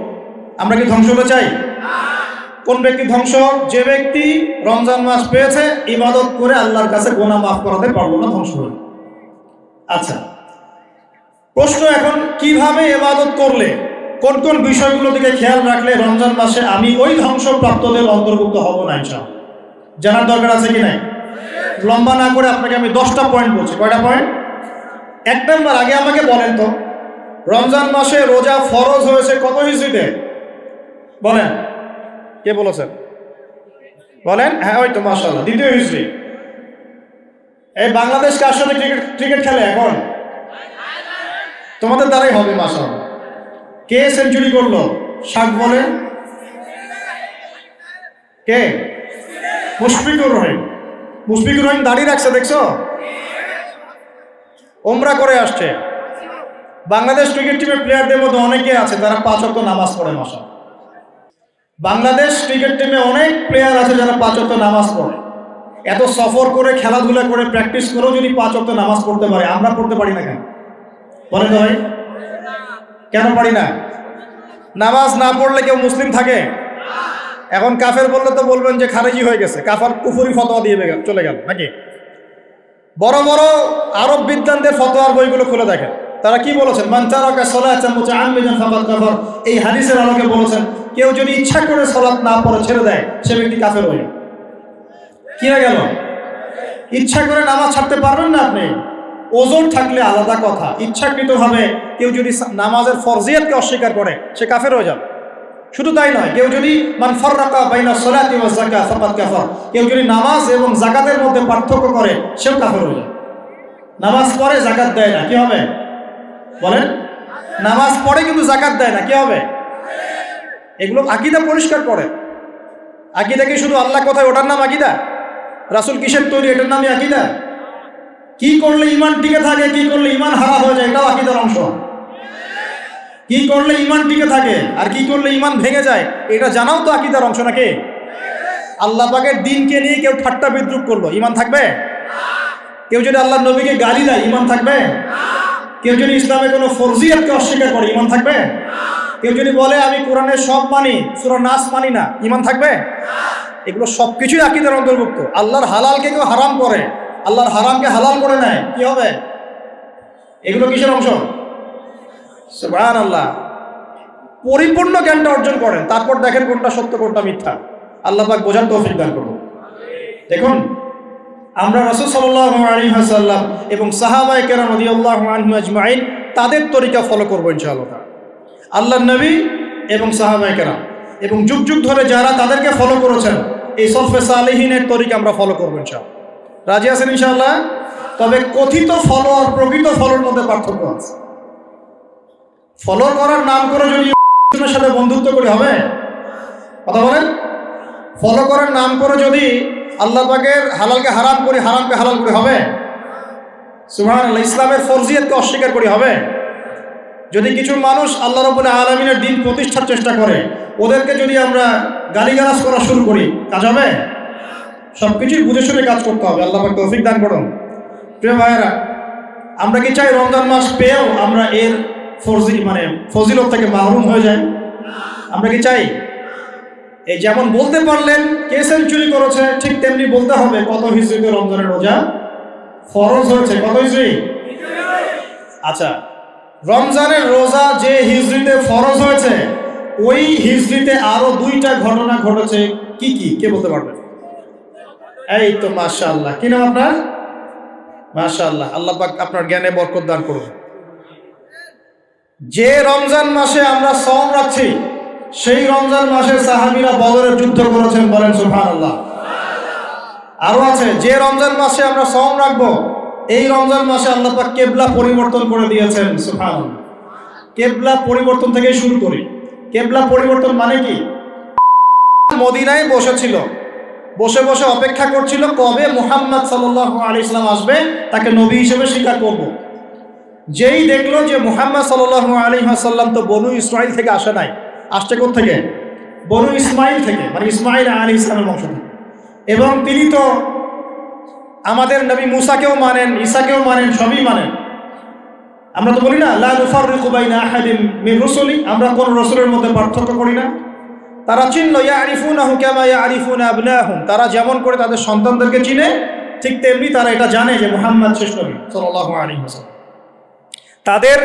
আমরা কি ধ্বংস হতে চাই? কোন ব্যক্তি ধ্বংস? যে ব্যক্তি রমজান মাস পেয়েছে, ইবাদত করে আল্লাহর কাছে গুনাহ মাফ করাতে পারলো না, ধ্বংস হল। আচ্ছা, প্রশ্ন এখন, কিভাবে ইবাদত করলে, কোন কোন বিষয়গুলো দিকে খেয়াল রাখলে রমজান মাসে আমি ওই ধ্বংসপ্রাপ্তদের অন্তর্ভুক্ত হব না ইনশাআল্লাহ? জানার দরকার আছে কি নাই? লম্বা না করে আপনাকে আমি 10টা পয়েন্ট বলছি। কয়টা পয়েন্ট? 1 নম্বর, আগে আমাকে বলেন তো, রমজান মাসে রোজা ফরজ হয়েছে কত হিজরিতে? বলেন, কে বলেছেন? বলেন। হ্যাঁ, ওই তো মাশাআল্লাহ, 2য় হিজরি। এই বাংলাদেশ কার সাথে ক্রিকেট খেলে এখন? তোমাদের দ্বারাই হবে মাশাআল্লাহ। কে সেঞ্চুরি করলো? শাক বলেন। কে? মুশফিকুর রহিম। মুশফিকুর রহিম দাঁড়িয়ে রাখছে, দেখছো? ওমরা করে আসছে। বাংলাদেশ ক্রিকেট টিমের প্লেয়ারদের মধ্যে অনেকে আছে তারা 5 ওয়াক্ত নামাজ পড়ে। মাশাআল্লাহ, বাংলাদেশ ক্রিকেট টিমে অনেক প্লেয়ার আছে যারা 5 ওয়াক্ত নামাজ পড়ে। এত সফর করে, খেলাধুলা করে, প্র্যাকটিস করেও যদি 5 ওয়াক্ত নামাজ পড়তে পারে, আমরা পড়তে পারি না কেন? বলেন তো ভাই, কেন পারি না? নামাজ না পড়লে কেউ মুসলিম থাকে? এখন কাফের বললে তো বলবেন যে খারেজি হয়ে গেছে, কাফার কুফরি ফতোয়া দিয়ে চলে গেল নাকি? বড় বড় আরব বিদ্বানদের ফতোয়ার বইগুলো খুলে দেখেন, তারা কি বলেছেন? মান তারাকা সালাতান মুতাআম্মিদান ফাকাদ কাফার। এই হাদিসের আলোকে বলেছেন, কেউ যদি ইচ্ছা করে সালাত না পড়ে ছেড়ে দেয়, সে ব্যক্তি কাফের হয়ে কি হয়ে গেল? ইচ্ছা করে নামাজ ছাড়তে পারবেন না আপনি। ওজন থাকলে আলাদা কথা, ইচ্ছাকৃতভাবে কেউ যদি নামাজের ফরজিয়াতকে অস্বীকার করে, সে কাফের হয়ে যাবে। শুধু তাই নয়, কেউ যদি মান ফাররাকা বাইনা সালাতি ওয়া যাকাত ফাকাদ কাফার, কেউ যদি নামাজ এবং যাকাতের মধ্যে পার্থক্য করে, সেও কাফের হয়ে যাবে। নামাজ পড়ে যাকাত দেয় না, কি হবে? বলেন, নামাজ পড়ে কিন্তু যাকাত দেয় না, কি হবে? এগুলো আকীদা পরিষ্কার করে। আকীদা কি শুধু আল্লাহ কথায় ওটার নাম আকীদা? রাসূল কিসের তৈরি, এটার নামই আকীদা? কি করলে ঈমান টিকে থাকে, কি করলে ঈমান হারা হয়ে যায়, এটাও আকীদার অংশ। কি করলে ঈমান টিকে থাকে আর কি করলে ঈমান ভেঙে যায়, এটা জানাও তো আকীদার অংশ নাকি? আল্লাহ পাকের দ্বীনকে নিয়ে কেউ ঠাট্টা বিদ্রুপ করলো, ঈমান থাকবে? কেউ যদি আল্লাহর নবীকে গালি দেয়, ঈমান থাকবে? কেউ যদি ইসলামের কোনো ফরজিয়াতকে অস্বীকার করে, ঈমান থাকবে? কেউ যদি বলে আমি কোরআনের সব মানি, সূরা নাস মানি না, ঈমান থাকবে? এগুলো সব কিছুই আকীদার অন্তর্ভুক্ত। আল্লাহর হালালকে কেউ হারাম করে, আল্লাহর হারামকে হালাল করে নেয়, কি হবে? এগুলো কিসের অংশ? সুবহানাল্লাহ। পরিপূর্ণ জ্ঞানটা অর্জন করেন, তারপর দেখেন কোনটা সত্য কোনটা মিথ্যা। আল্লাহ পাক বোঝার তৌফিক দান করুন। দেখুন, আমরা রাসূল সাল্লাল্লাহু আলাইহি ওয়াসাল্লাম এবং সাহাবায়ে কেরাম রাদিয়াল্লাহু আনহুম আজমাইন তাদের তরিকা ফলো করবো ইনশাআল্লাহ। আল্লাহর নবী এবং সাহাবায়ে কেরাম এবং যুগ যুগ ধরে যারা তাদেরকে ফলো করেছেন, এই সলফে সালেহিনের তরিকা আমরা ফলো করবো ইনশাআল্লাহ। রাজি আছেন ইনশাআল্লাহ? তবে কথিত ফলো আর প্রকৃত ফলোর মধ্যে পার্থক্য আছে। ফলো করার নাম করে যদি সাথে বন্ধুত্ব করি হবে? কথা বলেন। ফলো করার নাম করে যদি আল্লাহ পাকের হালালকে হারাম করি, হারামকে হালাল করি হবে? সুবহানাল্লাহ। ইসলামের ফরজিয়তকে অস্বীকার করি হবে? যদি কিছু মানুষ আল্লাহ রাব্বুল আলামিনের দ্বীন প্রতিষ্ঠার চেষ্টা করে, ওদেরকে যদি আমরা গালিগালাজ করা শুরু করি, কাজ হবে? সবকিছুই বুঝে শুনে কাজ করতে হবে। আল্লাহ পাক তৌফিক দান করুন। প্রিয় ভাইয়েরা, আমরা কি চাই রমজান মাস পেয়েও আমরা এর ফজিলত থেকে মাহরুম হয়ে যাই? আমরা কি চাই? এই যেমন বলতে পারলেন কে সেঞ্চুরি করেছে, ঠিক তেমনি বলতে হবে কত হিজরিতে রমজানের রোজা ফরজ হয়েছে। কত হিজরি? আচ্ছা, রমজানের রোজা যে হিজরিতে ফরজ হয়েছে, ওই হিজরিতে আরো 2টা ঘটনা ঘটেছে। কি কি? কে বলতে পারবেন? এই তো মাশাআল্লাহ। কি নাম আপনার? মাশাআল্লাহ। আল্লাহ পাক আপনার জ্ঞানে বরকত দান করুন। যে রমজান মাসে আমরা সওম রাখছি, সেই রমজান মাসে সাহাবীরা বদরের যুদ্ধ করেছেন, বলেন সুবহানাল্লাহ। আরো আছে, যে রমজান মাসে আমরা সওম রাখবো, এই রমজান মাসে আল্লাহ পাক কিবলা পরিবর্তন করে দিয়েছেন, সুবহানাল্লাহ। কিবলা পরিবর্তন থেকে শুরু করি। কিবলা পরিবর্তন মানে কি? মদিনায় বসেছিল, বসে বসে অপেক্ষা করছিল কবে মুহাম্মদ সাল্লাল্লাহু আলাইহি সাল্লাম আসবে, তাকে নবী হিসেবে স্বীকার করব। যেই দেখলো যে মুহাম্মদ সাল্লাল্লাহু আলাইহি ওয়াসাল্লাম তো বনু ইসরাইল থেকে আসে নাই, আসছে কোথা থেকে? বনু ইসমাইল থেকে, মানে ইসমাইল আলাইহিস সালামের বংশ থেকে। এবং তিনি তো আমাদের নবী মুসাকেও মানেন, ঈসাকেও মানেন, সবই মানেন। আমরা তো বলি না, লা নুফাররিকু বাইনা আহাদিন মির রুসুলি, আমরা কোন রাসূলের মধ্যে পার্থক্য করি না। তারা চিনল, ইয়ারিফুনাহু কামা ইয়ারিফুনা আবনাহুম, তারা যেমন করে তাদের সন্তানদেরকে চিনে, ঠিক তেমনি তারা এটা জানে যে মুহাম্মদ শেষ নবী সাল্লাল্লাহু আলাইহি ওয়াসাল্লাম। তাদের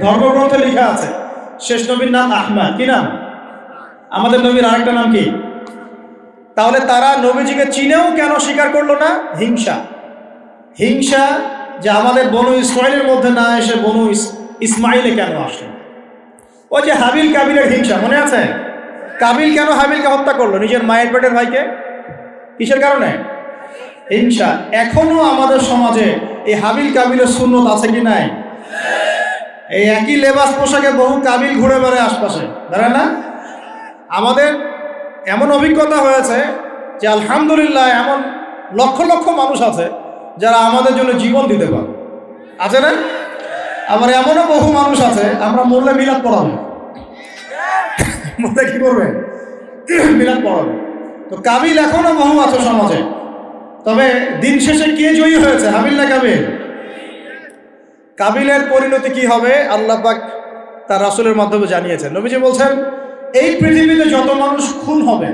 ধর্মগ্রন্থে লেখা আছে শেষ নবীর নাম আহমদ। কি নাম? আমাদের নবীর আরেকটা নাম কি? তাহলে তারা নবীজিকে চিনেও কেন স্বীকার করলো না? হিংসা। হিংসা যে আমাদের বনু ইসমাইলের মধ্যে না এসে বনু ইসমাইলে কেন আসলো। ওই যে হাবিল কাবিলের হিংসা, মনে আছে? কাবিল কেন হাবিলকে হত্যা করলো? নিজের মায়ের পেটের ভাইকে। কিসের কারণে? হিংসা। এখনো আমাদের সমাজে এই হাবিল কাবিলের সুন্নত আছে কি নাই? এই একই লেবাস পোশাকে বহু কাবিল ঘুরে বেড়ায় আশপাশে, বেড়ায় না? আমাদের এমন অভিজ্ঞতা হয়েছে যে আলহামদুলিল্লাহ এমন লক্ষ লক্ষ মানুষ আছে যারা আমাদের জন্য জীবন দিতে পারে, আছে না? আবার এমনও বহু মানুষ আছে, আমরা মরলে মিলাদ পড়াবো। মরলে কি করবে? মিলাদ পড়াবে। তো কাবিল এখনো বহু আছে সমাজে। তবে দিন শেষে কে জয়ী হয়েছে, হাবিল না কাবিল? কাবিলের পরিণতি কি হবে আল্লাহ পাক তার রাসূলের মাধ্যমে জানিয়েছেন। নবীজি বলছেন, এই পৃথিবীতে যত মানুষ খুন হবে,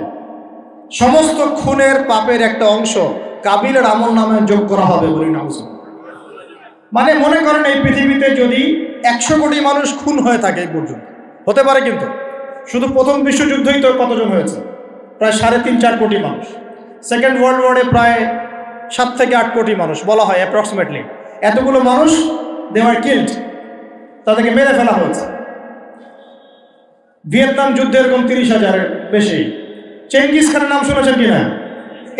সমস্ত খুনের পাপের একটা অংশ কাবিলের আমল নামে যোগ করা হবে, বলি না? মানে মনে করেন এই পৃথিবীতে যদি 100 কোটি মানুষ খুন হয়ে থাকে, এই পর্যন্ত হতে পারে, কিন্তু শুধু প্রথম বিশ্বযুদ্ধই তো কতজন হয়েছে? প্রায় 3.5-4 কোটি মানুষ। সেকেন্ড ওয়ার্ল্ড ওয়ারে প্রায় 7 থেকে 8 কোটি মানুষ বলা হয় অ্যাপ্রক্সিমেটলি। এতগুলো মানুষ দে ওয়ার কিল্ড, তাদেরকে মেরে ফেলা হয়েছে। ভিয়েতনাম যুদ্ধে এরকম 30,000-এর বেশি। চেঙ্গিস খানের নাম শুনেছেন কিনা?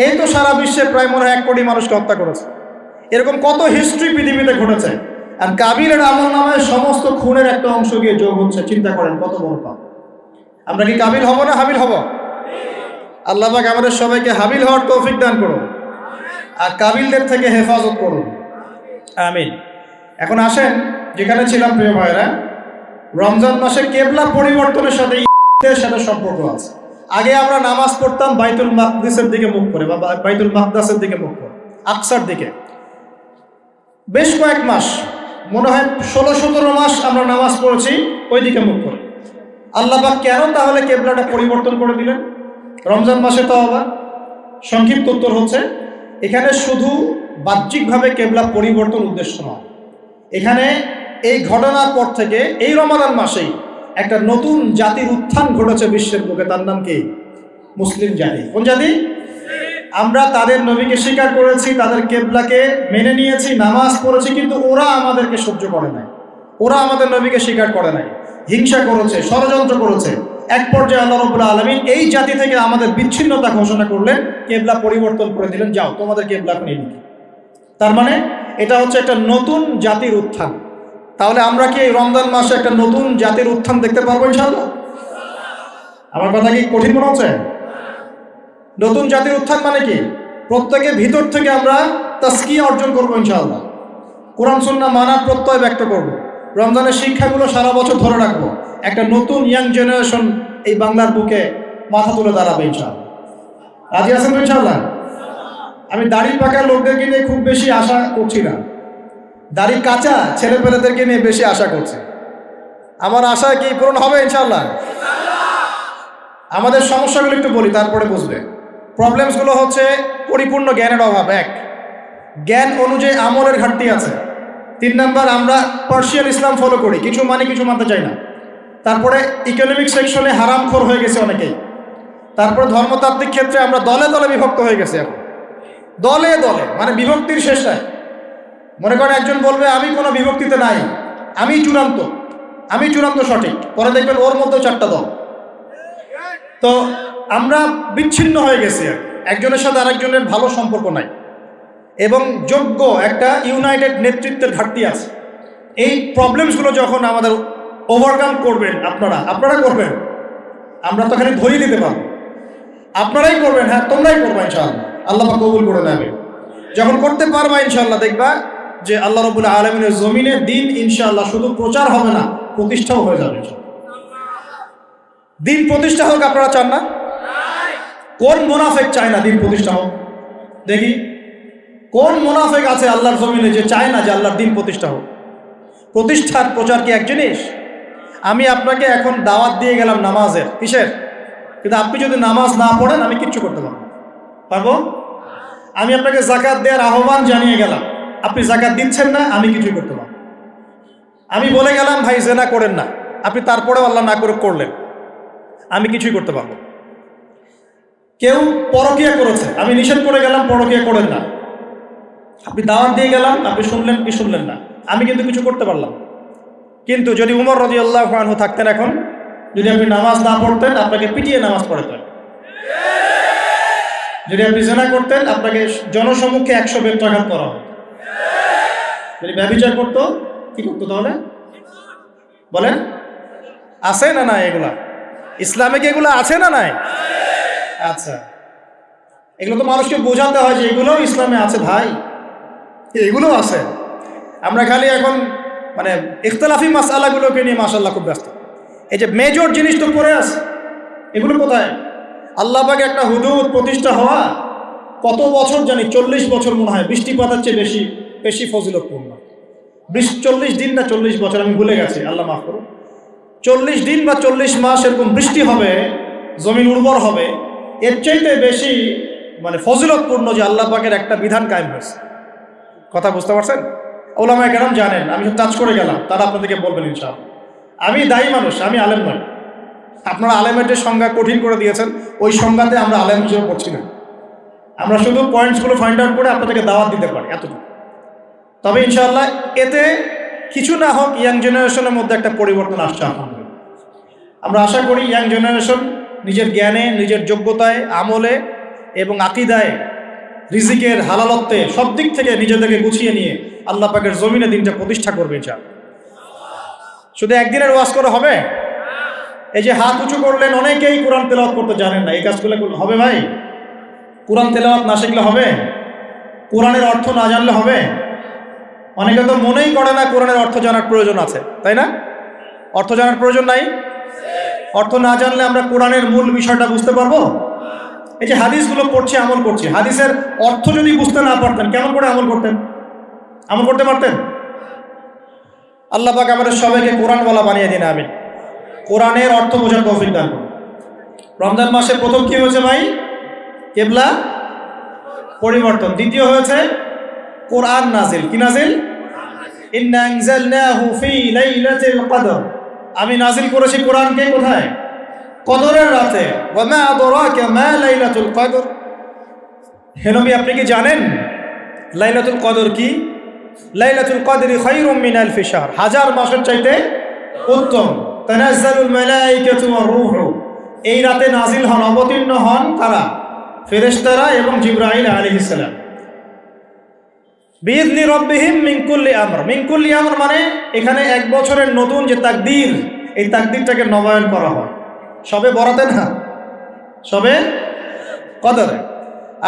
এই তো সারা বিশ্বে প্রায় মনে হয় 1 কোটি মানুষকে হত্যা করেছে। এরকম কত হিস্ট্রি পৃথিবীতে ঘটেছে। আর কাবিলের আমল নামায় সমস্ত খুনের একটা অংশ গিয়ে যোগ হচ্ছে। চিন্তা করেন কত বড় পাপ। আমরা কি কাবিল হব না হাবিল হব? আল্লাহ পাক আমাদের সবাইকে হাবিল হওয়ার তৌফিক দান করুন আর কাবিলদের থেকে হেফাজত করুন, আমিন। এখন আসেন যেখানে ছিলাম, প্রিয় ভাইরা, রমজান মাসে কিবলা পরিবর্তনের সাথে ঈদের সাথে সম্পর্ক আছে। আগে আমরা নামাজ পড়তাম বাইতুল মাকদিসের দিকে মুখ করে, বা বাইতুল মাকদাসের দিকে মুখ করে, আকসার দিকে। বেশ কয়েক মাস, মনে হয় 16-17 মাস আমরা নামাজ পড়েছি ওই দিকে মুখ করে। আল্লাহ পাক কেন তাহলে কিবলাটা পরিবর্তন করে দিলেন রমজান মাসে? তো আবার সংক্ষিপ্ত উত্তর হচ্ছে, এখানে শুধু বাহ্যিকভাবে কেবলা পরিবর্তন উদ্দেশ্য নয়। এখানে এই ঘটনার পর থেকে এই রমাদান মাসেই একটা নতুন জাতির উত্থান ঘটেছে বিশ্বের বুকে। তার নাম কি? মুসলিম জাতি। কোন জাতি? আমরা তাদের নবীকে স্বীকার করেছি, তাদের কেবলাকে মেনে নিয়েছি, নামাজ পড়েছি, কিন্তু ওরা আমাদেরকে সহ্য করে নাই, ওরা আমাদের নবীকে স্বীকার করে নাই, হিংসা করেছে, ষড়যন্ত্র করেছে। এক পর্যায়ে আল্লাহ রাব্বুল আলামিন এই জাতি থেকে আমাদের বিচ্ছিন্নতা ঘোষণা করলেন, কেবলা পরিবর্তন করে দিলেন, যাও তোমাদের কেবলা এখন এদিকে। তার মানে এটা হচ্ছে একটা নতুন জাতির উত্থান। তাহলে আমরা কি এই রমজান মাসে একটা নতুন জাতির উত্থান দেখতে পারবো ইনশাআল্লাহ? আমার কথা কি কঠিন মনে হচ্ছে? নতুন জাতির উত্থান মানে কি? প্রত্যেকের ভিতর থেকে আমরা তাসকিয়া অর্জন করবো ইনশাআল্লাহ, কোরআন সুন্নাহ মানার প্রত্যয় ব্যক্ত করব, রমজানের শিক্ষাগুলো সারা বছর ধরে রাখবো। একটা নতুন ইয়াং জেনারেশন এই বাংলার বুকে মাথা তুলে দাঁড়াবে ইনশাআল্লাহ। রাজি আছেন ইনশাআল্লাহ? আমি দাড়ি পাকা লোকদেরকে নিয়ে খুব বেশি আশা করছি না, দাড়ি কাঁচা ছেলেপেলেদেরকে নিয়ে বেশি আশা করছি। আমার আশা কি পূরণ হবে ইনশাআল্লাহ? আমাদের সমস্যাগুলো একটু বলি, তারপরে বুঝবে। প্রবলেমসগুলো হচ্ছে পরিপূর্ণ জ্ঞানের অভাব, এক, জ্ঞান অনুযায়ী আমলের ঘাটতি আছে। 3 নাম্বার, আমরা পার্সিয়াল ইসলাম ফলো করি, কিছু মানে কিছু মানতে চাই না। তারপরে ইকোনমিক সেকশনে হারামখোর হয়ে গেছে অনেকেই। তারপরে ধর্মতাত্ত্বিক ক্ষেত্রে আমরা দলে দলে বিভক্ত হয়ে গেছি। এখন দলে দলে মানে বিভক্তির শেষ নাই। মনে করেন একজন বলবে আমি কোনো বিভক্তিতে নাই, আমি চূড়ান্ত সঠিক, পরে দেখবেন ওর মধ্যেও 4টা দল। তো আমরা বিচ্ছিন্ন হয়ে গেছি, একজনের সাথে আরেকজনের ভালো সম্পর্ক নাই, এবং যোগ্য একটা ইউনাইটেড নেতৃত্বের ঘাটতি আছে। এই প্রবলেমসগুলো যখন আমাদের ওভারকাম করবেন আপনারা করবেন, আমরা তো খালি ধরিয়ে দিতে পারবো, আপনারাই করবেন, হ্যাঁ তোমরাই করবা ইনশাআল্লাহ, আল্লাহ পাক কবুল করে নেবে। যখন করতে পারবা ইনশাআল্লাহ দেখবা যে আল্লাহ রাব্বুল আলামিনের জমিনে দিন ইনশাআল্লাহ শুধু প্রচার হবে না, প্রতিষ্ঠাও হয়ে যাবে। দিন প্রতিষ্ঠা হোক, আপনারা চান না? কোন মুনাফিক চায় না দিন প্রতিষ্ঠা হোক? দেখি কোন মুনাফিক আছে আল্লাহর জমিনে যে চায় না যে আল্লাহর দিন প্রতিষ্ঠা হোক? প্রতিষ্ঠার প্রচার কি এক জিনিস? আমি আপনাকে এখন দাওয়াত দিয়ে গেলাম নামাজের, কিসের? কিন্তু আপনি যদি নামাজ না পড়েন আমি কিচ্ছু করতে পারবো? আমি আপনাকে যাকাত দেওয়ার আহ্বান জানিয়ে গেলাম, আপনি যাকাত দিচ্ছেন না, আমি কিছুই করতে পারবো? আমি বলে গেলাম ভাই জেনা করেন না, আপনি তারপরেও আল্লাহ না করে করলেন, আমি কিছুই করতে পারবো? কেউ পরকিয়া করেছে, আমি নিষেধ করে গেলাম পরকিয়া করেন না, আপনি দাওয়াত দিয়ে গেলাম, আপনি শুনলেন কি শুনলেন না, আমি কিন্তু কিছু করতে পারলাম। কিন্তু যদি উমর রাদিয়াল্লাহু আনহু থাকতেন এখন, যদি আপনি নামাজ না পড়তেন আপনাকে পিটিয়ে নামাজ পড়াতেন, যদি আপনি জেনা করতেন আপনাকে জনসম্মুখে 100 বেত্রাঘাত করা হতো, যদি ব্যভিচার করতো কি করতো? তাহলে বলেন আছে না নাই? এগুলা ইসলামে কি এগুলো আছে না নাই? আচ্ছা, এগুলো তো মানুষকে বোঝাতে হয় যে এগুলো ইসলামে আছে ভাই, এগুলো আছে। আমরা খালি এখন মানে ইখতিলাফি মাসআলাগুলোকে নিয়ে মাশাআল্লাহ খুব ব্যস্ত। এই যে মেজর জিনিস তো পড়ে আছে, এগুলো কোথায়? আল্লাহ পাক একটা হুদুদ প্রতিষ্ঠা হওয়া কত বছর জানি, 40 বছর মনে হয়, বৃষ্টিপাতের চেয়ে বেশি ফজিলতপূর্ণ। 40 দিন না 40 বছর, আমি ভুলে গেছি, আল্লাহ মাফ করুন। 40 দিন বা 40 মাস এরকম বৃষ্টি হবে, জমিন উর্বর হবে, এর চাইতে বেশি মানে ফজিলতপূর্ণ যে আল্লাহ পাকের একটা বিধান কায়েম হয়েছে। কথা বুঝতে পারছেন? ওলামায়ে কেরাম জানেন, আমি টাচ করে গেলাম, তারা আপনাদেরকে বলবেন ইনশাআল্লাহ। আমি দায়ী মানুষ, আমি আলেম নয়। আপনারা আলেমের যে সংজ্ঞা কঠিন করে দিয়েছেন, ওই সংজ্ঞাতে আমরা আলেম হিসেবে পড়ছি না। আমরা শুধু পয়েন্টসগুলো ফাইন্ড আউট করে আপনাদেরকে দাওয়াত দিতে পারি, এতটুকু। তবে ইনশাআল্লাহ এতে কিছু না হোক ইয়াং জেনারেশনের মধ্যে একটা পরিবর্তন আসছে আলহামদুলিল্লাহ। আমরা আশা করি ইয়াং জেনারেশন নিজের জ্ঞানে, নিজের যোগ্যতায়, আমলে এবং আকীদায়, রিজিকের হালালত্বে সব দিক থেকে নিজেদেরকে গুছিয়ে নিয়ে আল্লাহ পাকের জমিনে দিনটা প্রতিষ্ঠা করবে ইনশাআল্লাহ। শুধু একদিনের ওয়াজ করে হবে? এই যে হাত উঁচু করলেন, অনেকেই কোরআন তেলাওয়াত করতে জানেন না, এই কাজগুলো হবে ভাই? কোরআন তেলাওয়াত না শিখলে হবে? কোরআনের অর্থ না জানলে হবে? অনেকে তো মনেই করে না কোরআনের অর্থ জানার প্রয়োজন আছে, তাই না? অর্থ জানার প্রয়োজন নাই? অর্থ না জানলে আমরা কোরআনের মূল বিষয়টা বুঝতে পারবো? এই যে হাদিসগুলো পড়ছি, আমল করছি, হাদিসের অর্থ যদি বুঝতে না পারতেন কেমন করে আমল করতেন? আমল করতে পারতেন? আল্লাহ পাক আমাদের সবাইকে কোরআনওয়ালা বানিয়ে দিন, আমিন। কোরআনের অর্থ বোঝার তৌফিক দান করুন। রমজান মাসে প্রথম কি হয়েছে ভাই? কেবলা পরিবর্তন। দ্বিতীয় হয়েছে কোরআন নাজিল। কি নাজিল? ইন্না আনজালনাহু ফি লাইলাতিল কদর, আমি নাজিল করেছি কোরআনকে কোথায়? কদরের রাতে। ওয়া মা আদরাকা মা লাইলাতুল কদর, হে নবী আপনি কি জানেন লাইলাতুল কদর কি? লাইলাতুল কদরি খায়রুম মিন আলফি শাহর, হাজার মাসের চাইতে উত্তম। তানাজ্জালুল মালাইকাতু ওয়ার রূহু, এই রাতে নাজিল হন, অবতীর্ণ হন কারা? ফেরেশতারা এবং জিবরাইল আলাইহিস সালাম। বিইذনি রাব্বিহিম মিন কুল্লি আমর, মিন কুল্লি আমর মানে এখানে এক বছরের নতুন যে তাকদীর, এই তাকদীরটাকে নবায়ন করা হয় সবে বরাতে না, সবে কদরে।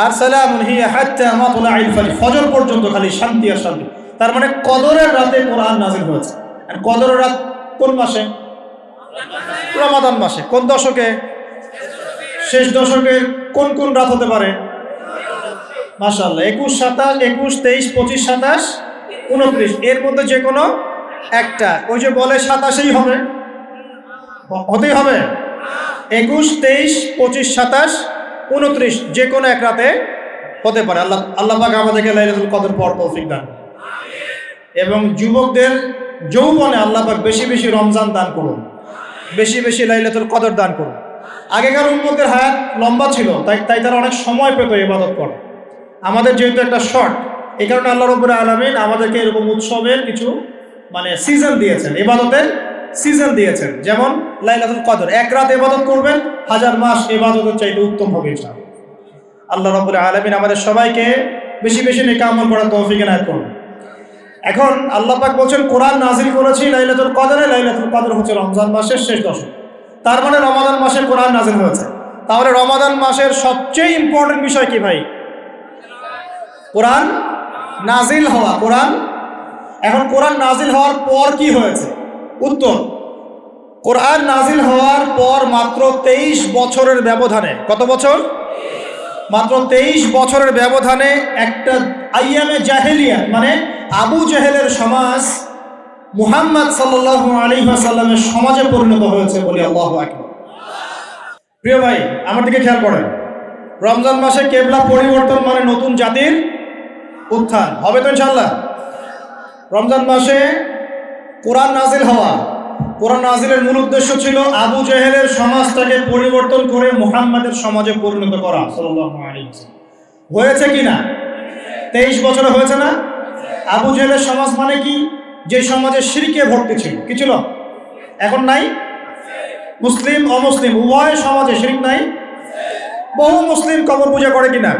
আর সালামুন হিয়া হাত্তা মাতলাইল ফজর, ফজর পর্যন্ত খালি শান্তি আর শান্তি। তার মানে কদরের রাতে কোরআন নাজিল হয়েছে। আর কদরের রাত কোন মাসে? রমাদান মাসে। কোন দশকে? শেষ দশকের কোন কোন রাত হতে পারে? মাশাআল্লাহ, 21, 27, 21, 23, 25, 27, 29, এর মধ্যে যে কোনো একটা। ওই যে বলে 27ই হবে, হতেই হবে। 21, 23, 25, 27, 29 যে কোনো এক রাতে হতে পারে। আল্লাহ পাক আমাদেরকে লাইলাতুল কদর পড়ার তৌফিক দান। এবং যুবকদের যৌবনে আল্লাহ পাক বেশি বেশি রমজান দান করুন, বেশি বেশি লাইলাতুল কদর দান করুন। আগেকার উম্মতের হায়াত লম্বা ছিল, তাই তারা অনেক সময় পেত ইবাদত করা। আমাদের যেহেতু একটা শর্ট, এই কারণে আল্লাহ রাব্বুল আলামিন আমাদেরকে এরকম উৎসবের কিছু সিজন দিয়েছেন, ইবাদতের সিজন দিয়েছেন। যেমন লাইলাতুল কদর, এক রাত ইবাদত করবেন, 1000 মাস ইবাদতের চাইতে উত্তম হবে ইনশাআল্লাহ। আল্লাহ রাব্বুল আলামিন আমাদের সবাইকে বেশি বেশি নেক আমল করার তৌফিক এনায়েত করুন। এখন আল্লাহ পাক বলছেন কোরআন নাজিল করেছি লাইলাতুল কদরে। লাইলাতুল কদর হচ্ছে রমজান মাসের শেষ দশক, তার মানে রমাদান মাসে কোরআন নাজিল হয়েছে। তাহলে রমাদান মাসের সবচেয়ে ইম্পর্টেন্ট বিষয় কি ভাই? কোরআন নাজিল হওয়া। এখন কোরআন নাজিল হওয়ার পর কি হয়েছে? উত্তর, কোরআন নাজিল হওয়ার পর মাত্র 23 বছরের ব্যবধানে, কত বছর? মাত্র 23 বছরের ব্যবধানে একটা আইয়ামে জাহেলিয়া মানে আবু জেহেলের সমাজ মুহাম্মদ সাল্লাল্লাহু আলাইহি ওয়াসাল্লামের সমাজে পরিণত হয়েছে বলে আল্লাহু আকবার। প্রিয় ভাই আমার দিকে খেয়াল করেন, রমজান মাসে কেবলা পরিবর্তন মানে নতুন জাতির উত্থান হবে তো ইনশাআল্লাহ। রমজান মাসে কোরআন নাজিল হওয়া, কোরআন নাজিলের মূল উদ্দেশ্য ছিল আবু জেহেলের সমাজটাকে পরিবর্তন করে মুহাম্মাদের সমাজে পরিণত করা সাল্লাল্লাহু আলাইহি ওয়াসাল্লাম। হয়েছে কি না? 23 বছরে হয়েছে না? আবু জেহেলের সমাজ মানে কি? যে সমাজে শিরকে ভর্তি ছিল, কি ছিল? এখন নাই? মুসলিম অমুসলিম উভয় সমাজে শিরক নাই? বহু মুসলিম কবর পূজা করে কিনা,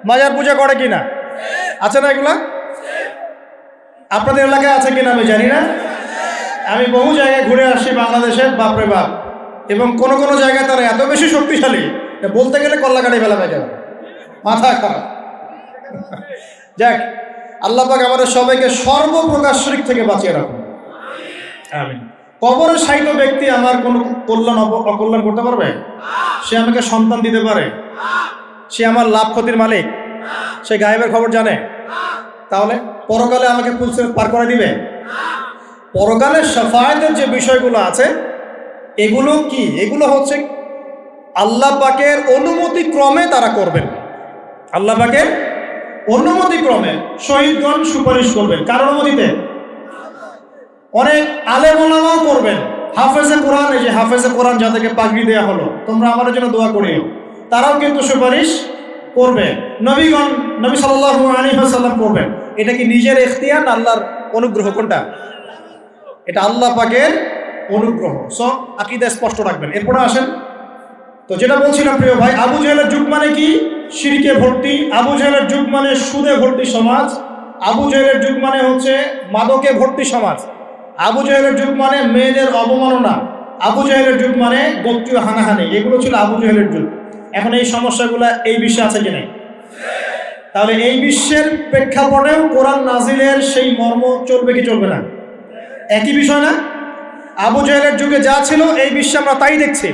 মাজার পূজা করে কিনা, আছে না এগুলা? আপনাদের এলাকায় আছে কিনা আমি জানি না। আমি বহু জায়গায় ঘুরে আসি বাংলাদেশের, বাপরে বাপ। এবং কোন কোন জায়গায় তারা এত বেশি শক্তিশালী, বলতে গেলে কল্লাকাটি ফেলা হয়ে যাবে, মাথা খারাপ। যাক, আল্লাহ পাক আমাদের সবাইকে সর্বপ্রকার শিরক থেকে বাঁচিয়ে রাখুন, আমিন। কবরে শায়িত ব্যক্তি আমার কোনো কল্যাণ অকল্যাণ করতে পারবে? সে আমাকে সন্তান দিতে পারে? সে আমার লাভ ক্ষতির মালিক? সে গায়েবের খবর জানে? তাহলে পরকালে আমাকে ফুলসেল পার করে দিবে? পরকালের শাফায়াতের যে বিষয়গুলো আছে এগুলো কি? এগুলো হচ্ছে আল্লাহ পাকের অনুমতি ক্রমে তারা করবেন। আল্লাহ পাকের অনুমতি ক্রমে শহীদগণ সুপারিশ করবেন। কার অনুমতিতে? অনেক আলেম ওলামাও করবেন। হাফেজে কোরআন, এই যে হাফেজে কোরআন যাদেরকে পাগড়ি দেওয়া হলো, তোমরা আমার জন্য দোয়া করিও, তারাও কিন্তু সুপারিশ করবে। নবীগণ, নবী সাল্লাল্লাহু আলাইহি ওয়াসাল্লাম করবেন। এটা কি নিজের ইখতিয়ার না আল্লাহর অনুগ্রহ? কোনটা? এটা আল্লাহ পাকের অনুগ্রহ। সো আকীদা স্পষ্ট রাখবেন। এরপরে আসেন তো যেটা বলছিলাম প্রিয় ভাই, আবু জেহেলের যুগ মানে কি? শিরকে ভর্তি। আবু জেহেলের যুগ মানে সুদে ভর্তি সমাজ। আবু জেহেলের যুগ মানে হচ্ছে মাদকে ভর্তি সমাজ। আবু জেহেলের যুগ মানে মেয়েদের অবমাননা। আবু জেহেলের যুগ মানে গোত্রীয় হানাহানি। এগুলো ছিল আবু জেহেলের যুগ। এখন এই সমস্যাগুলো এই বিশ্বে আছে কি নাই? তাহলে এই বিশ্বের প্রেক্ষাপটেও কোরআন নাজিলের সেই মর্ম চলবে কি চলবে না? একই বিষয় না? আবু জেহেলের যুগে যা ছিল এই বিশ্বে আমরা তাই দেখছি।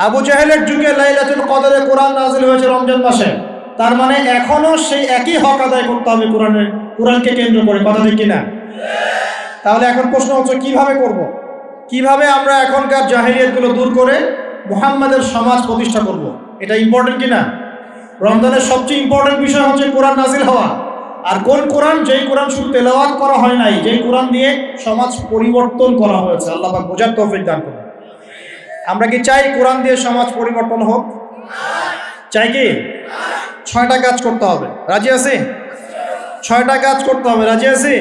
আবু জেহেলের যুগে লাইলাতুল কদরে কোরআন নাজিল হয়েছে রমজান মাসে। তার মানে এখনো সেই একই হক আদায় করতে হবে কোরআনকে কেন্দ্র করে, কথা ঠিক কিনা? তাহলে এখন প্রশ্ন হচ্ছে কিভাবে করব? কিভাবে আমরা এখনকার জাহেলিয়াতগুলো দূর করে মুহাম্মাদের সমাজ প্রতিষ্ঠা করব? এটা ইম্পর্টেন্ট কিনা? রমজানের সবচেয়ে ইম্পর্টেন্ট বিষয় হচ্ছে কোরআন নাজিল হওয়া। আর কোন কোরআন? যেই কোরআন শুধু তেলাওয়াত করা হয় নাই, যেই কোরআন দিয়ে সমাজ পরিবর্তন করা হয়েছে। আল্লাহ পাক বোঝার তৌফিক দান করুন। আমরা কি চাই কোরআন দিয়ে সমাজ পরিবর্তন হোক? চাই কি? 6টা কাজ করতে হবে, রাজি আছি? 6টা কাজ করতে হবে, রাজি আছি?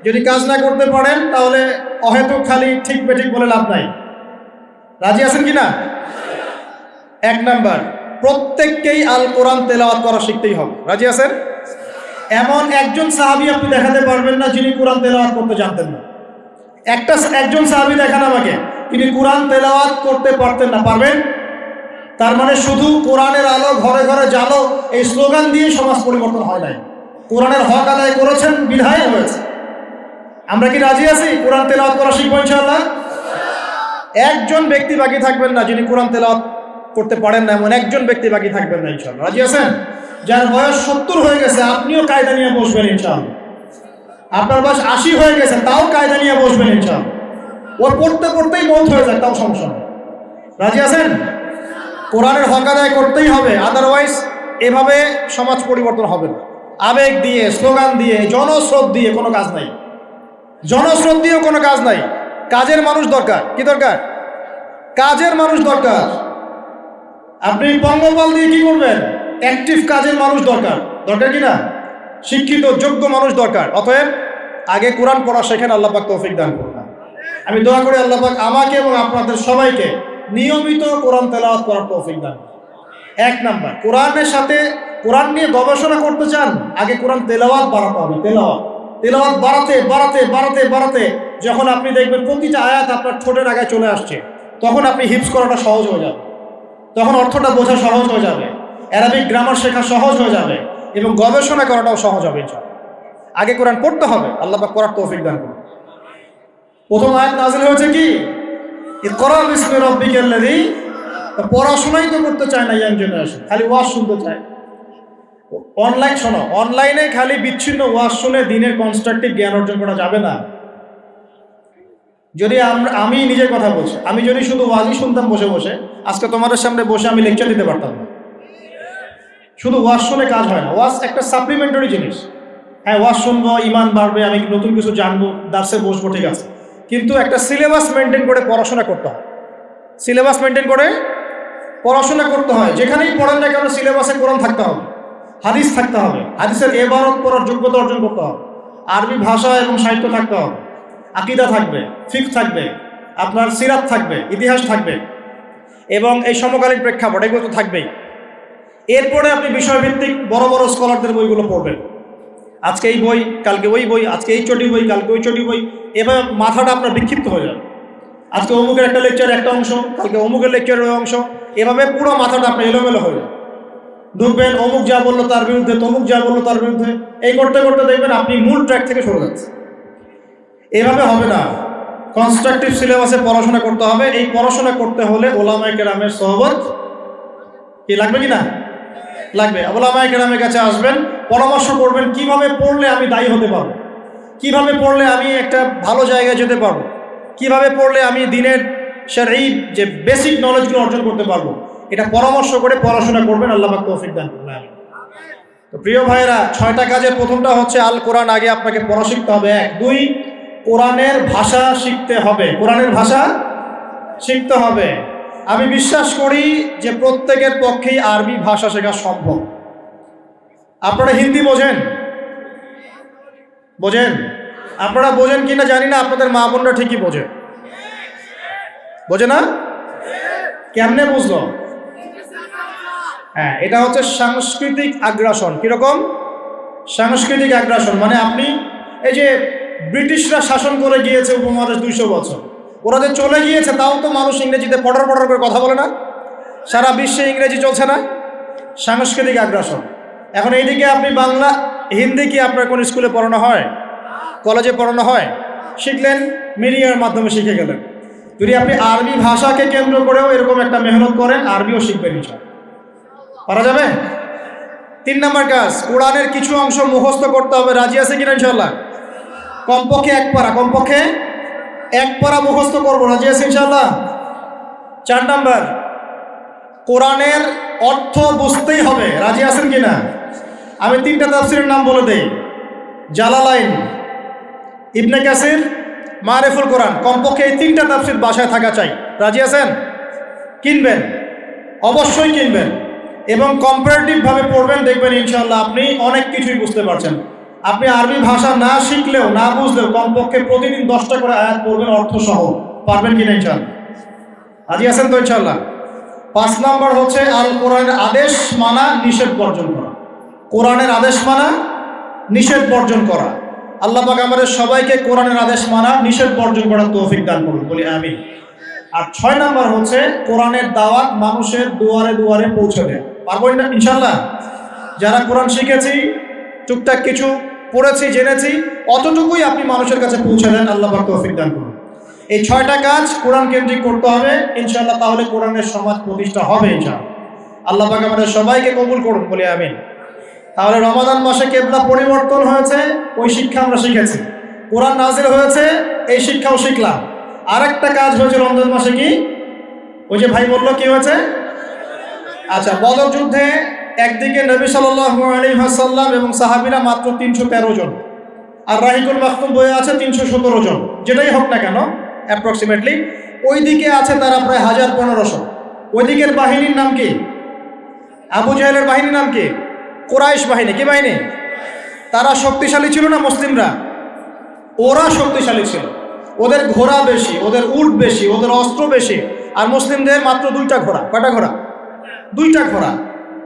যদি কাজ না করতে পারেন তাহলে অহেতুক খালি ঠিক বেঠিক বলে লাভ নাই। রাজি আছেন কি না? 1 নাম্বার, প্রত্যেককেই আল কোরআন তেলাওয়াত করা শিখতেই হবে। রাজি আছেন? এমন একজন সাহাবী আপনি দেখাতে পারবেন না যিনি কোরআন তেলাওয়াত করতে জানতেন না। একজন সাহাবী দেখান আমাকে, তিনি কোরআন তেলাওয়াত করতে পারতেন না। পারবেন? তার মানে শুধু কোরআনের আলো ঘরে ঘরে জ্বালো এই স্লোগান দিয়ে সমাজ পরিবর্তন হয় নাই। কোরআনের হক আদায় করেছেন বিধায় হয়েছে। আমরা কি রাজি আছি কোরআন তেলাওয়াত করা শিখবো ইনশাআল্লাহ? একজন ব্যক্তি বাকি থাকবেন না যিনি কোরআন তেলাওয়াত করতে পারেন না, এমন একজন ব্যক্তি বাকি থাকবেন না ইনশাআল্লাহ। রাজি আছেন? যার বয়স 70 হয়ে গেছে আপনিও কায়দা নিয়ে বসবেন ইনশাআল্লাহ। আপনার বয়স 80 হয়ে গেছে তাও কায়দা নিয়ে বসবেন ইনশাআল্লাহ। ওর পড়তে পড়তেই মৌত হয়ে যায় তাও সমস্যা নেই। রাজি আছেন? কোরআনের হক আদায় করতেই হবে, আদারওয়াইজ এভাবে সমাজ পরিবর্তন হবে না। আবেগ দিয়ে, স্লোগান দিয়ে, জনস্রোত দিয়ে কোনো কাজ নাই। জনস্রোত দিয়েও কোনো কাজ নাই। কাজের মানুষ দরকার। কি দরকার? কাজের মানুষ দরকার। আপনি পঙ্গপাল দিয়ে কি করবেন? অ্যাক্টিভ কাজের মানুষ দরকার। দরকার কি না? শিক্ষিত যোগ্য মানুষ দরকার। অতএব আগে কোরআন পড়া শেখেন। আল্লাহ পাক তৌফিক দান করুন। আমি দোয়া করি আল্লাহ পাক আমাকে এবং আপনাদের সবাইকে নিয়মিত কোরআন তেলাওয়াত করার তৌফিক দান করুন। 1 নাম্বার, কোরআনের সাথে কোরআন নিয়ে গবেষণা করতে চান, আগে কোরআন তেলাওয়াত বাড়াতে হবে। তেলাওয়াত বাড়াতে বাড়াতে বাড়াতে বাড়াতে যখন আপনি দেখবেন প্রতিটা আয়াত আপনার ঠোঁটের আগে চলে আসছে, তখন আপনি হিফজ করাটা সহজ হয়ে যাবে, তখন অর্থটা বোঝা সহজ হয়ে যাবে, অ্যারাবিক গ্রামার শেখা সহজ হয়ে যাবে এবং গবেষণা করাটাও সহজ হবে ইনশাআল্লাহ। আগে কোরআন পড়তে হবে। আল্লাহ পাক পড়ার তৌফিক দান করুন। প্রথম আয়াত নাযিল হয়েছে কি? ইকরা বিসমি রাব্বিকাল্লাযী। পড়াশোনাই তো করতে চায় না ইয়াং জেনারেশন, খালি ওয়াজ শুনতে চায়। অনলাইনে খালি বিচ্ছিন্ন ওয়াজ শুনে দিনের কনস্ট্রাকটিভ জ্ঞান অর্জন করা যাবে না। যদি আমি নিজের কথা বলছি, আমি যদি শুধু ওয়াজই শুনতাম বসে বসে, আজকে তোমাদের সামনে বসে আমি লেকচার দিতে পারতাম না। শুধু ওয়াজ শুনে কাজ হয় না। ওয়াজ একটা সাপ্লিমেন্টারি জিনিস। হ্যাঁ, ওয়াজ শুনবো, ইমান বাড়বে, আমি নতুন কিছু জানবো, দার্সে বসবো, ঠিক আছে, কিন্তু একটা সিলেবাস মেনটেন করে পড়াশোনা করতে হয়। সিলেবাস মেনটেন করে পড়াশোনা করতে হয়। যেখানেই পড়েন না কেন সিলেবাসে কোরআন থাকতে হবে, হাদিস থাকতে হবে, হাদিসের ইবারত পড়ার যোগ্যতা অর্জন করতে হবে, আরবি ভাষা এবং সাহিত্য থাকতে হবে, আকীদা থাকবে, ফিকহ থাকবে, আপনার সিরাত থাকবে, ইতিহাস থাকবে এবং এই সমকালীন প্রেক্ষাপট এগুলো তো থাকবেই। এরপরে আপনি বিষয়ভিত্তিক বড় বড় স্কলারদের বইগুলো পড়বেন। আজকে এই বই, কালকে ওই বই, আজকে এই চটি বই, কালকে ওই চটি বই, এভাবে মাথাটা আপনার বিক্ষিপ্ত হয়ে যাবে। আজকে অমুকের একটা লেকচার একটা অংশ, কালকে অমুকের লেকচারের ওই অংশ, এভাবে পুরো মাথাটা আপনার এলোমেলো হয়ে যাবে। ঢুকবেন, অমুক যা বললো তার বিরুদ্ধে, তমুক যা বললো তার বিরুদ্ধে, এই করতে করতে দেখবেন আপনি মূল ট্র্যাক থেকে সরে যাচ্ছে। এভাবে হবে না। কনস্ট্রাকটিভ সিলেবাসে পড়াশোনা করতে হবে। এই পড়াশোনা করতে হলে ওলামায়ে কেরামের সোহবত কি লাগবে কি না? লাগবে। ওলামায়ে কেরামের কাছে আসবেন, পরামর্শ করবেন কিভাবে পড়লে আমি দায়ী হতে পারবো, কিভাবে পড়লে আমি একটা ভালো জায়গায় যেতে পারবো, কিভাবে পড়লে আমি দিনের শরঈ যে বেসিক নলেজগুলো অর্জন করতে পারবো, এটা পরামর্শ করে পড়াশোনা করবেন। আল্লাহ পাক তৌফিক দান করুন। তো প্রিয় ভাইয়েরা, 6টা কাজের প্রথমটা হচ্ছে আল কোরআন। আগে আপনাকে পড়া শিখতে হবে। 1, 2, কোরআনের ভাষা শিখতে হবে। কোরআনের ভাষা শিখতে হবে। আমি বিশ্বাস করি যে প্রত্যেকের পক্ষেই আরবি ভাষা শেখা সম্ভব। আপনারা হিন্দি বোঝেন? বোঝেন? আপনারা বোঝেন কিনা জানি না, আপনাদের মা বোনরা ঠিকই বোঝে। বোঝে না? কেমনে বুঝলো? হ্যাঁ, এটা হচ্ছে সাংস্কৃতিক আগ্রাসন। কিরকম সাংস্কৃতিক আগ্রাসন? মানে আপনি এই যে ব্রিটিশরা শাসন করে গিয়েছে উপমহাদেশ 200 বছর, ওরা যে চলে গিয়েছে তাও তো মানুষ ইংরেজিতে পড়ার করে কথা বলে না? সারা বিশ্বে ইংরেজি চলছে না? সাংস্কৃতিক আগ্রাসন। এখন এইদিকে আপনি বাংলা, হিন্দি কি আপনার কোন স্কুলে পড়ানো হয়? কলেজে পড়ানো হয়? শিখলেন, মিডিয়ার মাধ্যমে শিখে গেলেন। যদি আপনি আরবি ভাষাকে কেন্দ্র করেও এরকম একটা মেহনত করেন, আরবিও শিখবেন ইনশাআল্লাহ। পারা যাবে? 3 নম্বর কাজ, কোরআনের কিছু অংশ মুখস্থ করতে হবে। রাজি আছে কিনা ইনশাআল্লাহ? কমপক্ষে 1 পারা, কমপক্ষে 1 পারা মুখস্থ করবো। রাজি আছে ইনশাআল্লাহ? 4 নম্বর, কোরআনের অর্থ বুঝতেই হবে। রাজি আছেন কিনা? আমি 3টা তাফসীরের নাম বলে দেই। জালালাইন, ইবনে কাসির, মারিফুল কোরআন। কমপক্ষে এই 3টা তাফসীর বাসায় থাকা চাই। রাজি আছেন? কিনবেন, অবশ্যই কিনবেন এবং কম্পারেটিভভাবে পড়বেন। দেখবেন ইনশাআল্লাহ আপনি অনেক কিছুই বুঝতে পারছেন। আপনি আরবি ভাষা না শিখলেও না বুঝলেও কমপক্ষে প্রতিদিন 10টা করে আয়াত পড়বেন অর্থ সহ। পারবেন কিনা ইনশাআল্লাহ? রাজি আছেন তো ইনশাআল্লাহ? 5 নম্বর হচ্ছে আল কোরআনের আদেশ মানা, নিষেধ বর্জন করা। কোরআনের আদেশ মানা, নিষেধ বর্জন করা। আল্লাহ পাক আমাদের সবাইকে কোরআনের আদেশ মানা, নিষেধ বর্জন করার তৌফিক দান করুন, বলি আমিন। আর 6 নম্বর হচ্ছে কোরআনের দাওয়াত মানুষের দুয়ারে দুয়ারে পৌঁছে দেয়। পারবো ইনশাআল্লাহ? যারা কোরআন শিখেছি, টুকটাক কিছু পড়েছি, জেনেছি, অতটুকুই আপনি মানুষের কাছে পৌঁছে দেন। আল্লাহ পাক তৌফিক দান করুন। এই 6টা কাজ কোরআন কেন্দ্রিক করতে হবে ইনশাআল্লাহ, তাহলে কোরআনের সমাজ প্রতিষ্ঠা হবে ইনশাআল্লাহ। আল্লাহ পাক আমাদের সবাইকে কবুল করুন, বলি আমিন। তাহলে রমাদান মাসে কিবলা পরিবর্তন হয়েছে, ওই শিক্ষা আমরা শিখেছি। কোরআন নাজিল হয়েছে, এই শিক্ষাও শিখলাম। আরেকটা কাজ হয়েছে রমজান মাসে, কি? ওই যে ভাই বললো কি হয়েছে? আচ্ছা, বদর যুদ্ধে একদিকে নবী সাল্লাল্লাহু আলাইহি ওয়াসাল্লাম এবং সাহাবীরা মাত্র 313 জন, আর রাহিকুল মাখতুম বইয়ে আছে 317 জন। যেটাই হোক না কেন অ্যাপ্রক্সিমেটলি ওইদিকে আছে তারা প্রায় 1500। ওইদিকের বাহিনীর নাম কি? আবু জাহেলের বাহিনীর নাম কি? কুরাইশ বাহিনী। কি বাহিনী? তারা শক্তিশালী ছিল না মুসলিমরা? ওরা শক্তিশালী ছিল। ওদের ঘোড়া বেশি, ওদের উট বেশি, ওদের অস্ত্র বেশি। আর মুসলিমদের মাত্র 2টা ঘোড়া। কয়টা ঘোড়া? 2টা ঘোড়া।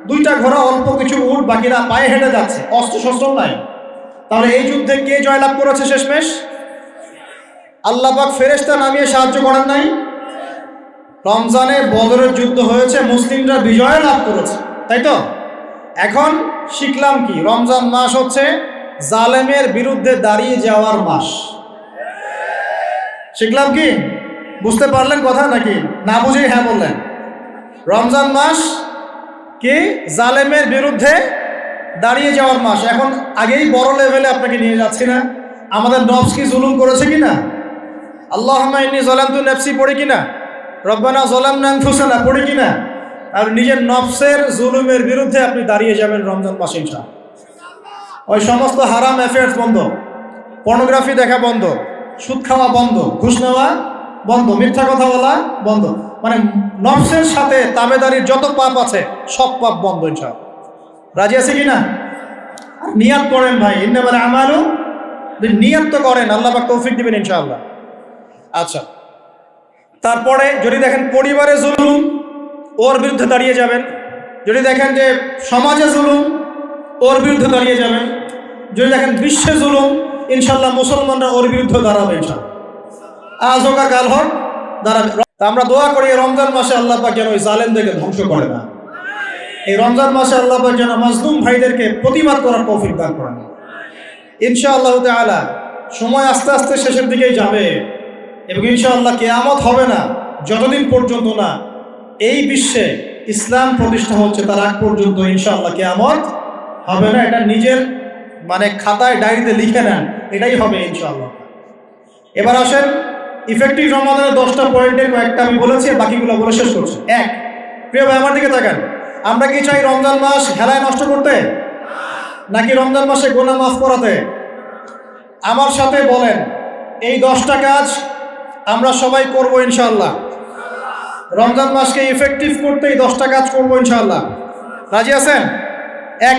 2টা ঘোড়া, অল্প কিছু উট, বাকিরা পায়ে হেঁটে যাচ্ছে, অস্ত্র শস্ত্র নাই। তাহলে এই যুদ্ধে কে জয়লাভ করেছে শেষমেশ? আল্লাহ পাক ফেরেশতা নামিয়ে সাহায্য করেন নাই? রমজানে বদরের যুদ্ধ হয়েছে, মুসলিমরা বিজয় লাভ করেছে, তাই তো? এখন শিখলাম কি? রমজান মাস হচ্ছে জালেমের বিরুদ্ধে দাঁড়িয়ে যাওয়ার মাস। শিখলাম কি? বুঝতে পারলেন কথা নাকি না বুঝেই হ্যাঁ বললেন? রমজান মাস কি? জালেমের বিরুদ্ধে দাঁড়িয়ে যাওয়ার মাস। এখন আগেই বড় লেভেলে আপনাকে নিয়ে যাচ্ছি না। আমাদের নফস কি জুলুম করেছে কিনা? আল্লাহুম্মা ইন্নী যালামতু নাফসি পড়ি কিনা? রব্বানা যালামনা আনফুসানা পড়ি কিনা? আর নিজের নফসের জুলুমের বিরুদ্ধে আপনি দাঁড়িয়ে যাবেন রমজান মাসে ইনশাআল্লাহ। ওই সমস্ত হারাম অ্যাফেয়ার্স বন্ধ, পর্নোগ্রাফি দেখা বন্ধ, সুদ খাওয়া বন্ধ, ঘুষ নেওয়া বন্ধ, মিথ্যা কথা বলা বন্ধ। মানে নফসের সাথে তাবেদারির যত পাপ আছে সব পাপ বন্ধ ইনশাআল্লাহ। রাজি আছে কি না? নিয়াত করেন ভাই, ইন্নামাল আমালু, নিয়াত তো করেন, আল্লাহ পাক তৌফিক দিবেন ইনশাআল্লাহ। আচ্ছা, তারপরে যদি দেখেন পরিবারে জুলুম, ওর বিরুদ্ধে দাঁড়িয়ে যাবেন। যদি দেখেন যে সমাজে জুলুম, ওর বিরুদ্ধে দাঁড়িয়ে যাবেন। যদি দেখেন বিশ্বে জুলুম, ইনশাআল্লাহ মুসলমানরা ওর বিরুদ্ধে দাঁড়াবে ইনশাআল্লাহ। আজ হোক আর কাল হোক দাঁড়াবে। তা আমরা দোয়া করি রমজান মাসে আল্লাহ পাক যেন ওই জালেমদেরকে ধ্বংস করে না। এই রমজান মাসে আল্লাহ পাক যেন মাজলুম ভাইদেরকে প্রতিবাদ করার তৌফিক দান করেন ইনশাআল্লাহ তাআলা। সময় আস্তে আস্তে শেষের দিকেই যাবে এবং ইনশাআল্লাহ কিয়ামত হবে না যতদিন পর্যন্ত না এই বিশ্বে ইসলাম প্রতিষ্ঠা হচ্ছে, তার আগ পর্যন্ত ইনশাআল্লাহ কিয়ামত হবে না। এটা নিজের মানে খাতায় ডায়েরিতে লিখে নেন, এটাই হবে ইনশাআল্লাহ। এবার আসেন ইফেক্টিভ রমাদানের 10টা পয়েন্টের কয়েকটা আমি বলেছি, বাকিগুলো বলে শেষ করছি। 1, প্রিয় ভাই আমার দিকে তাকান। আমরা কি চাই রমজান মাস খেলায় নষ্ট করতে, নাকি রমজান মাসে গুনাহ মাফ করাতে? আমার সাথে বলেন, এই 10টা কাজ আমরা সবাই করব ইনশাআল্লাহ। রমজান মাসকে ইফেক্টিভ করতে এই 10টা কাজ করবো ইনশাআল্লাহ। রাজি আছেন? 1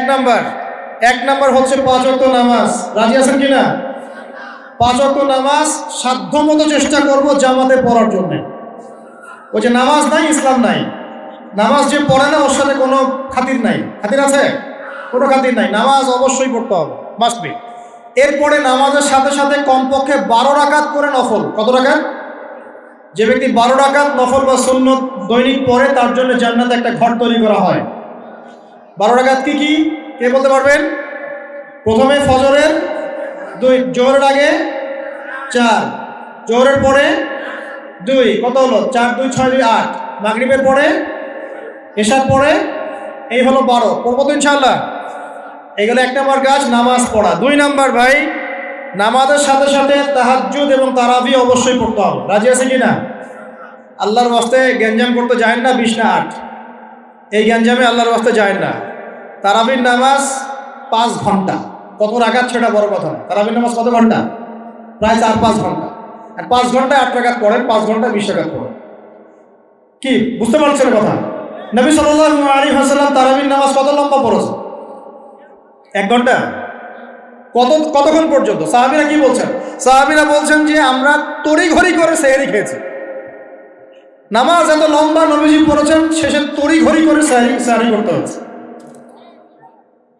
নাম্বার হচ্ছে 5 ওয়াক্ত নামাজ। রাজি আছেন কিনা? 5 ওয়াক্ত নামাজ সাধ্যমতো চেষ্টা করব জামাতে পড়ার জন্য। ওই যে নামাজ নাই ইসলাম নাই, নামাজ যে পড়ে না ওর সাথে কোনো খাতির নাই। খাতির আছে? কোনো খাতির নাই। নামাজ অবশ্যই পড়তে হবে, মাস্ট বি। এরপরে নামাজের সাথে সাথে কমপক্ষে 12 রাকাত করে নফল। কত রাকাত? যে ব্যক্তি 12 রাকাত নফল বা সুন্নত দৈনিক পড়ে তার জন্য জান্নাতে একটা ঘর তৈরি করা হয়। 12 রাকাত কি কি কে বলতে পারবেন? প্রথমে ফজরের 2, জোহরের আগে 4, জোহরের পরে 2, কত হলো? 4, 2, 6, 2, 8। মাগরিবের পরে, এশার পরে, এই হলো 12। পড়বো তো ইনশাআল্লাহ। এইগুলো 1 নম্বর কাজ, নামাজ পড়া। 2 নম্বর ভাই, নামাজের সাথে সাথে তাহাজ্জুদ এবং তারাবি অবশ্যই পড়তে হবে। রাজি আছে কি না? আল্লাহর ওয়াস্তে গ্যাঞ্জাম করতে যায় না 20 না 8। এই গ্যাঞ্জামে আল্লাহর রাস্তায় যায় না। তারাবির নামাজ 5 ঘন্টা, কত রাকাত সেটা বড় কথা না। তারাবির নামাজ কত ঘন্টা? প্রায় 4-5 ঘন্টা। আর 5 ঘন্টায় 8 রাকাত পড়েন, 5 ঘন্টায় 20 রাকাত পড়েন। কি বুঝতে পারছেন কথা? নবী সাল্লাল্লাহু আলাইহি ওয়াসাল্লাম তারাবির নামাজ কত লম্বা পড়েছে? 1 ঘন্টা। কতক্ষণ পর্যন্ত? সাহাবীরা কি বলছেন? সাহাবীরা বলছেন যে আমরা তড়িঘড়ি করে সেহরি খেয়েছি। নামাজ এত লম্বা নবীজি পড়েছেন, শেষে তড়িঘড়ি করে সেহরি করতে হচ্ছে।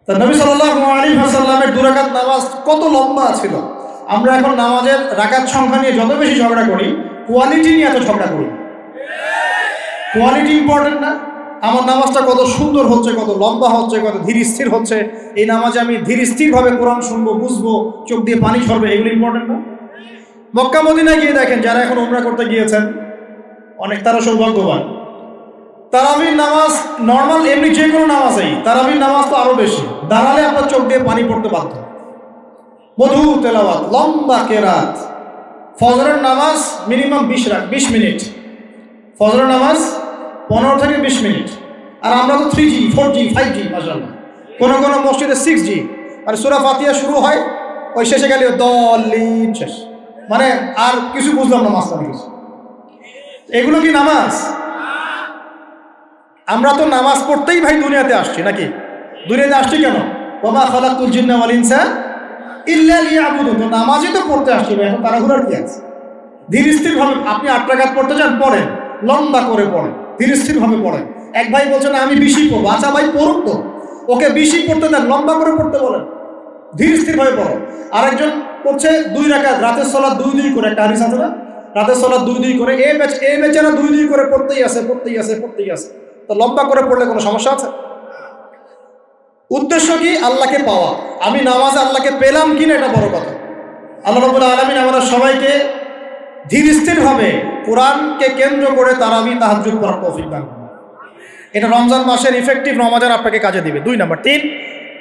তা নবী সাল্লাল্লাহু আলাইহি ওয়াসাল্লামের 2 রাকাত নামাজ কত লম্বা ছিল। আমরা এখন নামাজের রাকাত সংখ্যা নিয়ে যত বেশি ঝগড়া করি, কোয়ালিটি নিয়ে এত ঝগড়া করি। কোয়ালিটি ইম্পর্টেন্ট না? আমার নামাজটা কত সুন্দর হচ্ছে, কত লম্বা হচ্ছে, কত ধীর স্থির হচ্ছে, এই নামাজে আমি ধীর স্থিরভাবে কোরআন শুনবো, বুঝবো, চোখ দিয়ে পানি ঝরবে, এগুলো ইম্পর্টেন্ট না? মক্কা মদিনায় গিয়ে দেখেন, যারা এখন উমরা করতে গিয়েছেন অনেক, তারা সৌভাগ্যবান। তারাবির নামাজ নর্মাল এমনি যে কোনো নামাজেই, তারাবির নামাজ তো আরো বেশি। দাঁড়ালে আপনার চোখ দিয়ে পানি পড়তে বাধ্য। মধু তেলাওয়াত, লম্বা কেরাত। ফজরের নামাজ মিনিমাম 20 মিনিট। ফজরের নামাজ 15 থেকে 20 মিনিট। আর আমরা তো 3G 4G 5G মাশাআল্লাহ, কোনো কোনো মসজিদে 6G। মানে সূরা ফাতিহা শুরু হয়, ওই শেষে গেলে দলিন শেষ, মানে আর কিছু বুঝলাম না মাঝখানে কিছু। এগুলো কি নামাজ? আমরা তো নামাজ পড়তেই ভাই দুনিয়াতে আসছি, নাকি? দুনিয়াতে আসছি কেন? ওয়া খালাকুল জিন্না ওয়াল ইনসা ইল্লা লিয়াবুদুন। তো নামাজই তো পড়তে আসছি ভাই, এখন তাড়াহুড়ার কি আছে? ধীর স্থির ভাবে আপনি 8 রাকাত পড়তে চান, পড়েন, লম্বা করে পড়েন, ধীর স্থির ভাবে পড়েন। এক ভাই বলছেন আমি 20 পড়বো। আচ্ছা ভাই পড়ুন তো, ওকে 20 পড়তে দেন, লম্বা করে পড়তে বলেন, ধীর স্থির ভাবে পড়ো। আরেকজন পড়ছে 2 রাকাত, রাতের সালাত 2 করে, একটা হাদিস আছে না, রাতের সালাত 2 করে। এই বেচারা 2 করে পড়তেই আছে। তো লম্বা করে পড়লে কোনো সমস্যা আছে? উদ্দেশ্য কি? আল্লাহকে পাওয়া। আমি নামাজে আল্লাহকে পেলাম কিনা এটা বড় কথা। আল্লাহ রাব্বুল আলামিন আমাদের সবাইকে ধীর স্থিরভাবে কোরআনকে কেন্দ্র করে তারাবি তাহাজ্জুদ পড়ার তৌফিক দান করুন। এটা রমজান মাসের ইফেক্টিভ রমাদান আপনাকে কাজে দিবে। 2 নাম্বার 3,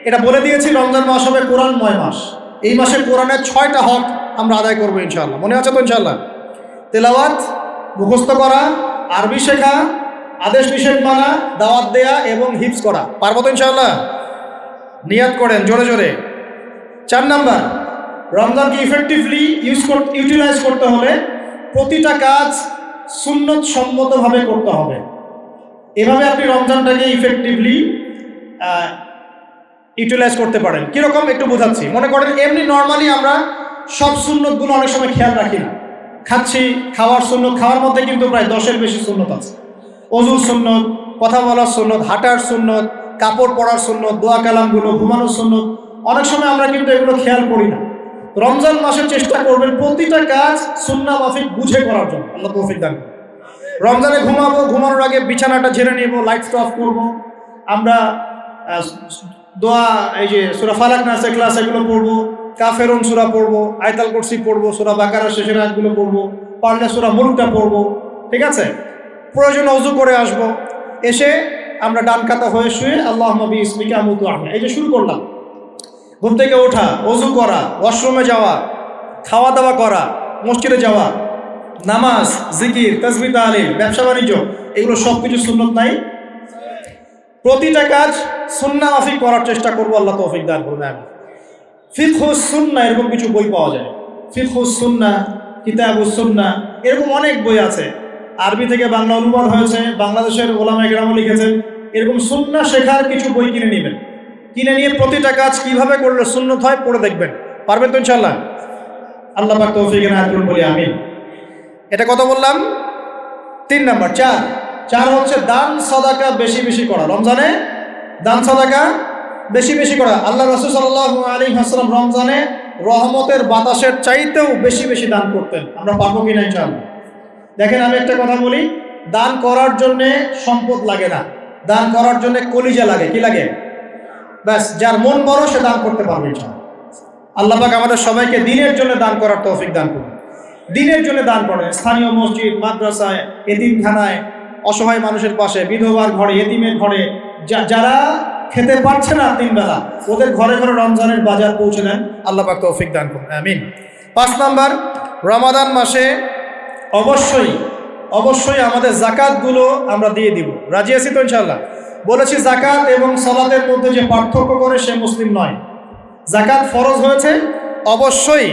এটা বলে দিয়েছি, রমজান মাস হবে কোরআনময় মাস। এই মাসে কোরআনের 6টা হক আমরা আদায় করবো ইনশাআল্লাহ। মনে আছে তো ইনশাআল্লাহ? তেলাওয়াত, মুখস্থ করা, আরবি শেখা, আদেশ নিষেধ মানা, দাওয়াত দেয়া এবং হিফজ করা। পারবো তো ইনশাআল্লাহ? নিয়াত করেন জোরে জোরে। 4 নাম্বার, রমজানকে ইফেক্টিভলি ইউটিলাইজ করতে হলে প্রতিটা কাজ সুন্নত সম্মতভাবে করতে হবে। এভাবে আপনি রমজানটাকে ইফেক্টিভলি ইউটিলাইজ করতে পারেন। কীরকম একটু বোঝাচ্ছি। মনে করেন এমনি নর্মালি আমরা সব সুন্নতগুলো অনেক সময় খেয়াল রাখি না। খাচ্ছি, খাওয়ার সুন্নত, খাওয়ার মধ্যে কিন্তু প্রায় 10-এর বেশি সুন্নত আছে। ওযুর সুন্নত, কথা বলার সুন্নত, হাঁটার সুন্নত, কাপড় পরার সুন্নত, দোয়া কালামগুলো, ঘুমানোর সুন্নত, অনেক সময় আমরা কিন্তু এগুলো খেয়াল করি না। রমজান মাসে চেষ্টা করবেন প্রতিটা কাজ সুন্নাহ মাফিক বুঝে করার জন্য। আল্লাহ তৌফিক দান করুন। রমজানে ঘুমাবো, ঘুমানোর আগে বিছানাটা ঝেড়ে নেব, লাইটস অফ করব, আমরা দোয়া, এই যে সূরা ফালাক নাস ইখলাস এগুলো পড়বো, কাফেরুন সূরা পড়বো, আয়াতুল কুরসি পড়বো, সূরা বাকারার শেষের আয়াতগুলো পড়বো, পারলে সূরা মুলকটা পড়বো, ঠিক আছে? প্রয়োজনে ওযু করে আসবো, এসে আমরা ডান কাতা হয়ে শুয়ে আল্লাহুম্মা বিইসমিকা আমুতু আহয়া, এই যে শুরু করলাম। ঘুম থেকে ওঠা, ওযু করা, ওয়াশরুমে যাওয়া, খাওয়া দাওয়া করা, মসজিদে যাওয়া, নামাজ, জিকির, তাসবিহ, তাহলিল, ব্যবসা বাণিজ্য, এগুলো সব কিছু সুন্নত নাই? প্রতিটা কাজ সুন্নাহ মাফিক করার চেষ্টা করবো। আল্লাহ তৌফিক দান করুন। ফিকহুস সুন্নাহ এরকম কিছু বই পাওয়া যায়। ফিকহুস সুন্নাহ, কিতাবুস সুন্নাহ, এরকম অনেক বই আছে। আরবি থেকে বাংলা অনুবাদ হয়েছে, বাংলাদেশের ওলামায়ে কেরামও লিখেছেন। এরকম সুন্নাহ শেখার কিছু বই কিনে নেবেন। কিনে নিয়ে প্রতিটা কাজ কিভাবে করলে সুন্নত হয় পড়ে দেখবেন। পারবেন তো ইনশাআল্লাহ? আল্লাহ পাক তৌফিক এনায়েত করুন বলি আমিন। এটা কত বললাম? 3 নাম্বার। 4 হচ্ছে দান সাদাকা বেশি বেশি করা। রমজানে দান সাদাকা বেশি বেশি করা। আল্লাহ রাসূল সাল্লাল্লাহু আলাইহি ওয়াসাল্লাম রমজানে রহমতের বাতাসের চাইতেও বেশি বেশি দান করতেন। আমরা পারবো কিনা ইনশাআল্লাহ? দেখেন, আমি একটা কথা বলি, দান করার জন্যে সম্পদ লাগে না, দান করার জন্য কলিজা লাগে। কি লাগে? ব্যাস, যার মন বড় সে দান করতে পারবে ইনশাআল্লাহ। আল্লাহ পাক আমাদের সবাইকে দিনের জন্য দান করার তৌফিক দান করুন। দিনের জন্য দান করেন, স্থানীয় মসজিদ, মাদ্রাসায়, এতিমখানায়, অসহায় মানুষের পাশে, বিধবার ঘরে, এতিমের ঘরে, যারা খেতে পারছে না 3 বেলা, ওদের ঘরে ঘরে রমজানের বাজার পৌঁছে দেন। আল্লাহ পাক তৌফিক দান করুন, আমিন। 5 নাম্বার, রমাদান মাসে অবশ্যই আমাদের যাকাতগুলো আমরা দিয়ে দিব। রাজি আছি তো ইনশাআল্লাহ? বলেছি যাকাত এবং সালাতের মধ্যে যে পার্থক্য করে সে মুসলিম নয়। যাকাত ফরজ হয়েছে, অবশ্যই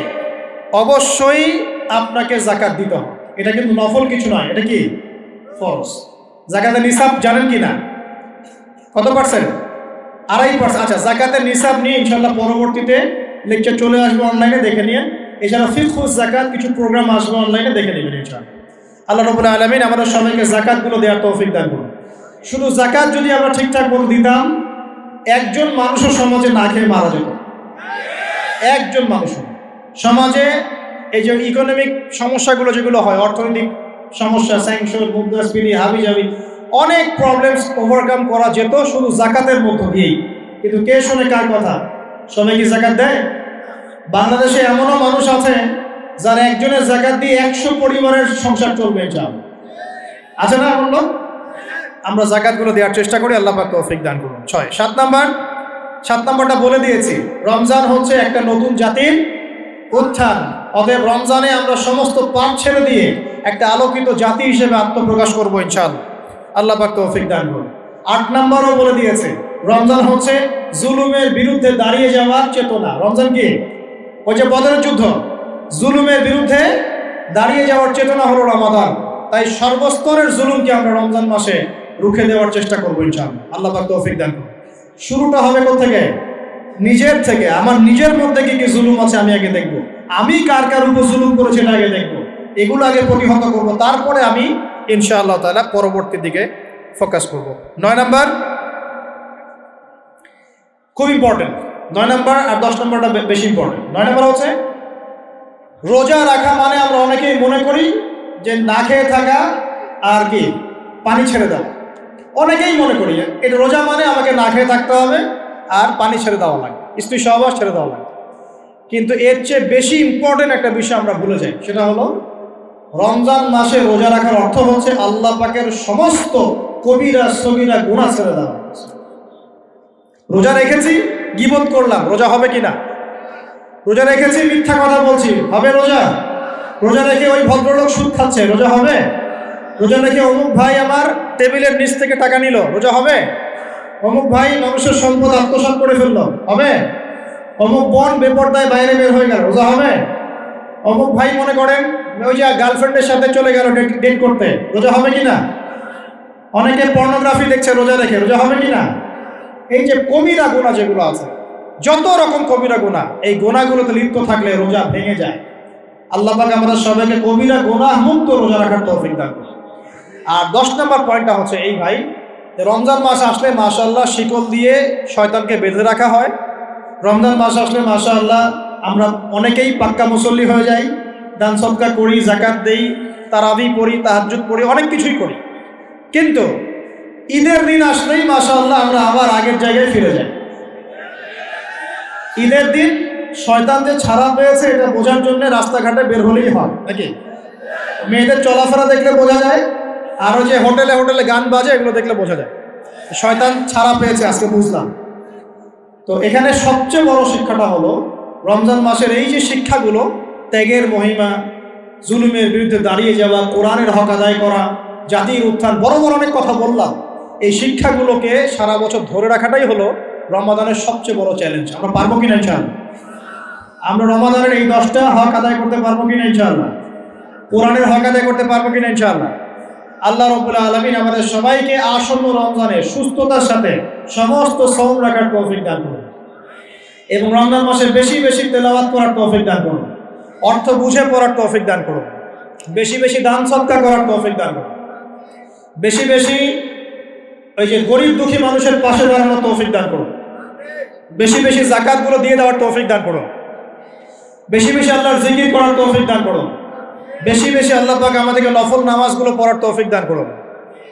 অবশ্যই আপনাকে যাকাত দিতে হবে। এটা কিন্তু নফল কিছু নয়, এটা কি ফরজ। যাকাতের নিসাব জানেন কি না? কত পার্সেন্ট? 2.5%। আচ্ছা, যাকাতের নিসাব নিয়ে ইনশাল্লাহ পরবর্তীতে লেকচার চলে আসবে, অনলাইনে দেখে নিন। এছাড়া ফিকহুস যাকাত কিছু প্রোগ্রাম আসবে, অনলাইনে দেখে নেবেন ইনশাআল্লাহ। আল্লাহ রাব্বুল আলামিন আমাদের সবাইকে যাকাতগুলো দেওয়ার তৌফিক দান করুন। শুধু যাকাত যদি আমরা ঠিকঠাক মতো দিতাম, একজন মানুষও সমাজে না খেয়ে মারা যেত। একজন মানুষও সমাজে এই যে ইকোনমিক সমস্যাগুলো যেগুলো হয়, অর্থনৈতিক সমস্যা, স্যাংশন, মুদ্রাস্ফীতি, হাবিজাবি, অনেক প্রবলেমস ওভারকাম করা যেত শুধু যাকাতের মধ্য দিয়েই। কিন্তু কে শোনে কার কথা? সবাই কি যাকাত দেয়? বাংলাদেশে এমনও মানুষ আছে যারা একজনের যাকাত দিয়ে 100 পরিবারের সংসার চলবে। আছে না এমন লোক? আমরা যাকাতগুলো দেওয়ার চেষ্টা করি, আল্লাহ পাক তৌফিক দান করুন। 7 নম্বরটা বলে দিয়েছি, রমজান হচ্ছে একটা নতুন জাতির উত্থান। অতএব রমজানে আমরা সমস্ত পাপ ছেড়ে দিয়ে একটা আলোকিত জাতি হিসেবে আত্মপ্রকাশ করবো ইনশাআল্লাহ। আল্লাহ পাক তৌফিক দান করুন। 8 নম্বরও বলে দিয়েছে, রমজান হচ্ছে জুলুমের বিরুদ্ধে দাঁড়িয়ে যাওয়ার চেতনা। রমজান কি? ওই যে বদরের যুদ্ধ, জুলুমের বিরুদ্ধে দাঁড়িয়ে যাওয়ার চেতনা হলো রমাদান। তাই সর্বস্তরের জুলুমকে আমরা রমজান মাসে রুখে দেওয়ার চেষ্টা করবো ইনশাআল্লাহ। আল্লাহ পাক তৌফিক দান করুন। শুরুটা হবে কোত্থেকে? নিজের থেকে। আমার নিজের মধ্যে কি কি জুলুম আছে আমি আগে দেখব, আমি কার কার উপর জুলুম করেছি এটা আগে দেখব, এগুলো আগে প্রতিহত করব, তারপরে আমি ইনশাআল্লাহ তাআলা পরবর্তী দিকে ফোকাস করব। 9 নম্বর খুব ইম্পর্টেন্ট। 9 নম্বর আর 10 নম্বরটা বেশি ইম্পর্টেন্ট। 9 নম্বর হচ্ছে রোজা রাখা মানে আমরা অনেকেই মনে করি যে না খেয়ে থাকা আর কি পানি ছেড়ে দেওয়া। অনেকেই মনে করি এটা রোজা মানে আমাকে না খেয়ে থাকতে হবে আর পানি ছেড়ে দেওয়া লাগে, স্ত্রী সহবাস ছেড়ে দেওয়া লাগে। কিন্তু এর চেয়ে বেশি ইম্পর্টেন্ট একটা বিষয় আমরা ভুলে যাই, সেটা হলো রমজান মাসে রোজা রাখার অর্থ হচ্ছে আল্লাহ পাকের সমস্ত কবিরা সগীরা গুনাহ ছেড়ে দেওয়া। রোজা রেখেছি, গীবত করলাম, রোজা হবে কিনা? রোজা রেখেছি, মিথ্যা কথা বলছি, হবে রোজা? রোজা রেখে ওই ভদ্রলোক সুদ খাচ্ছে, রোজা হবে? রোজা রেখে অমুক ভাই আমার টেবিলের নিচ থেকে টাকা নিল, রোজা হবে? অমুক ভাই মানুষের সম্পদ আত্মসাৎ করে ফেললো, হবে? অমুক বোন বেপরদায় বাইরে বের হয়ে গেল, রোজা হবে? অমুক ভাই মনে করেন ওই যে গার্লফ্রেন্ডের সাথে চলে গেল ডেট করতে, রোজা হবে কিনা? অনেকে পর্নোগ্রাফি দেখছে রোজা রেখে, রোজা হবে কিনা? এই যে কবিরা গুনাহ যেগুলো আছে, যত রকম কবিরা গুনাহ, এই গুনাহগুলোতে লিপ্ত থাকলে রোজা ভেঙে যায়। আল্লাহ পাক আমাদের সবাইকে কবিরা গুনাহ মুক্ত রোজা রাখার তৌফিক দান করুন। আর 10 নম্বর পয়েন্টটা হচ্ছে এই ভাই, রমজান মাস আসলে মাশাআল্লাহ শিকল দিয়ে শয়তানকে বেঁধে রাখা হয়। রমজান মাস আসলে মাশাআল্লাহ আমরা অনেকেই পাক্কা মুসল্লি হয়ে যাই, দান সদকা করি, যাকাত দেই, তারাবি পড়ি, তাহাজ্জুদ পড়ি, অনেক কিছুই করি। কিন্তু ঈদের দিন আসলেই মাশাআল্লাহ আমরা আবার আগের জায়গায় ফিরে যাই। ঈদের দিন শয়তান যে ছাড়া পেয়েছে এটা বোঝার জন্য রাস্তাঘাটে বের হলেই হয় নাকি? মেয়েদের চলাফেরা দেখলে বোঝা যায়, আরও যে হোটেলে হোটেলে গান বাজে এগুলো দেখলে বোঝা যায় শয়তান ছাড়া পেয়েছে, আজকে বুঝলাম। তো এখানে সবচেয়ে বড় শিক্ষাটা হলো রমজান মাসের এই যে শিক্ষাগুলো, ত্যাগের মহিমা, জুলুমের বিরুদ্ধে দাঁড়িয়ে যাওয়া, কোরআনের হক আদায় করা, জাতির উত্থান, বড় বড় অনেক কথা বললাম। এই শিক্ষাগুলোকে সারা বছর ধরে রাখাটাই হলো রমাদানের সবচেয়ে বড় চ্যালেঞ্জ। আমরা পারবো কিনা ইনশাআল্লাহ? আমরা রমাদানের এই 10টা হক আদায় করতে পারবো কিনা ইনশাআল্লাহ? কোরআনের হক আদায় করতে পারবো কিনা ইনশাআল্লাহ? আল্লাহ রাব্বুল আলামিন আমাদের সবাইকে আসন্ন রমজানে সুস্থতার সাথে সমস্ত সওম রাখার তৌফিক দান করুন এবং রমজান মাসে বেশি বেশি তেলাওয়াত করার তৌফিক দান করুন, অর্থ বুঝে পড়ার তৌফিক দান করুন, বেশি বেশি দান সদকা করার তৌফিক দান করুন, বেশি বেশি ওই যে গরিব দুঃখী মানুষের পাশে দাঁড়ানোর তৌফিক দান করুন, বেশি বেশি যাকাতগুলো দিয়ে দেওয়ার তৌফিক দান করুন, বেশি বেশি আল্লাহর জিকির করার তৌফিক দান করুন, বেশি বেশি আল্লাহ পাক আমাদেরকে নফল নামাজগুলো পড়ার তৌফিক দান করুন,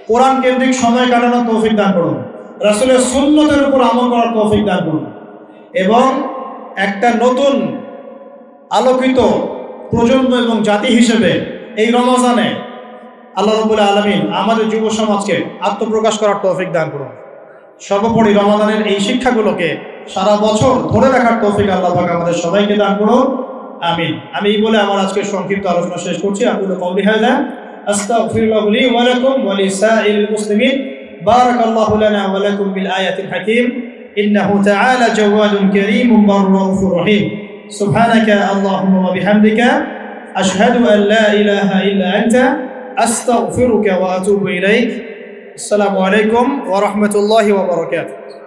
কোরআন কেন্দ্রিক সময় কাটানোর তৌফিক দান করুন, রাসূলের সুন্নতের উপর আমল করার তৌফিক দান করুন এবং একটা নতুন আলোকিত প্রজন্ম এবং জাতি হিসেবে এই রমজানে আল্লাহ রাব্বুল আলামিন আমাদের যুব সমাজকে আত্মপ্রকাশ করার তৌফিক দান করুন। সর্বোপরি রমাদানের এই শিক্ষাগুলোকে সারা বছর ধরে রাখার তৌফিক আল্লাহ পাক আমাদের সবাইকে দান করুন, আমিন। আমি এই বলে আমার আজকের সংক্ষিপ্ত আলোচনা শেষ করছি। আকুলু কওলি হাযা আস্তাগফিরুল্লাহ লি ওয়া লাকুম ওয়া লিসাইরিল মুসলিমিন। বারাকাল্লাহু লানা ওয়া লাকুম বিল আয়াতিল হাকীম ইন্নাহু তাআলা জাওয়াদুন কারীমুন বাররাউফুর রহিম সুবহানাকা আল্লাহুম্মা ওয়া বিহামদিকা আশহাদু আন লা ইলাহা ইল্লা আনতা আস্তাগফিরুকা ওয়া আতুবু ইলাইক। আসসালামু আলাইকুম ওয়া রাহমাতুল্লাহি ওয়া বারাকাতুহু।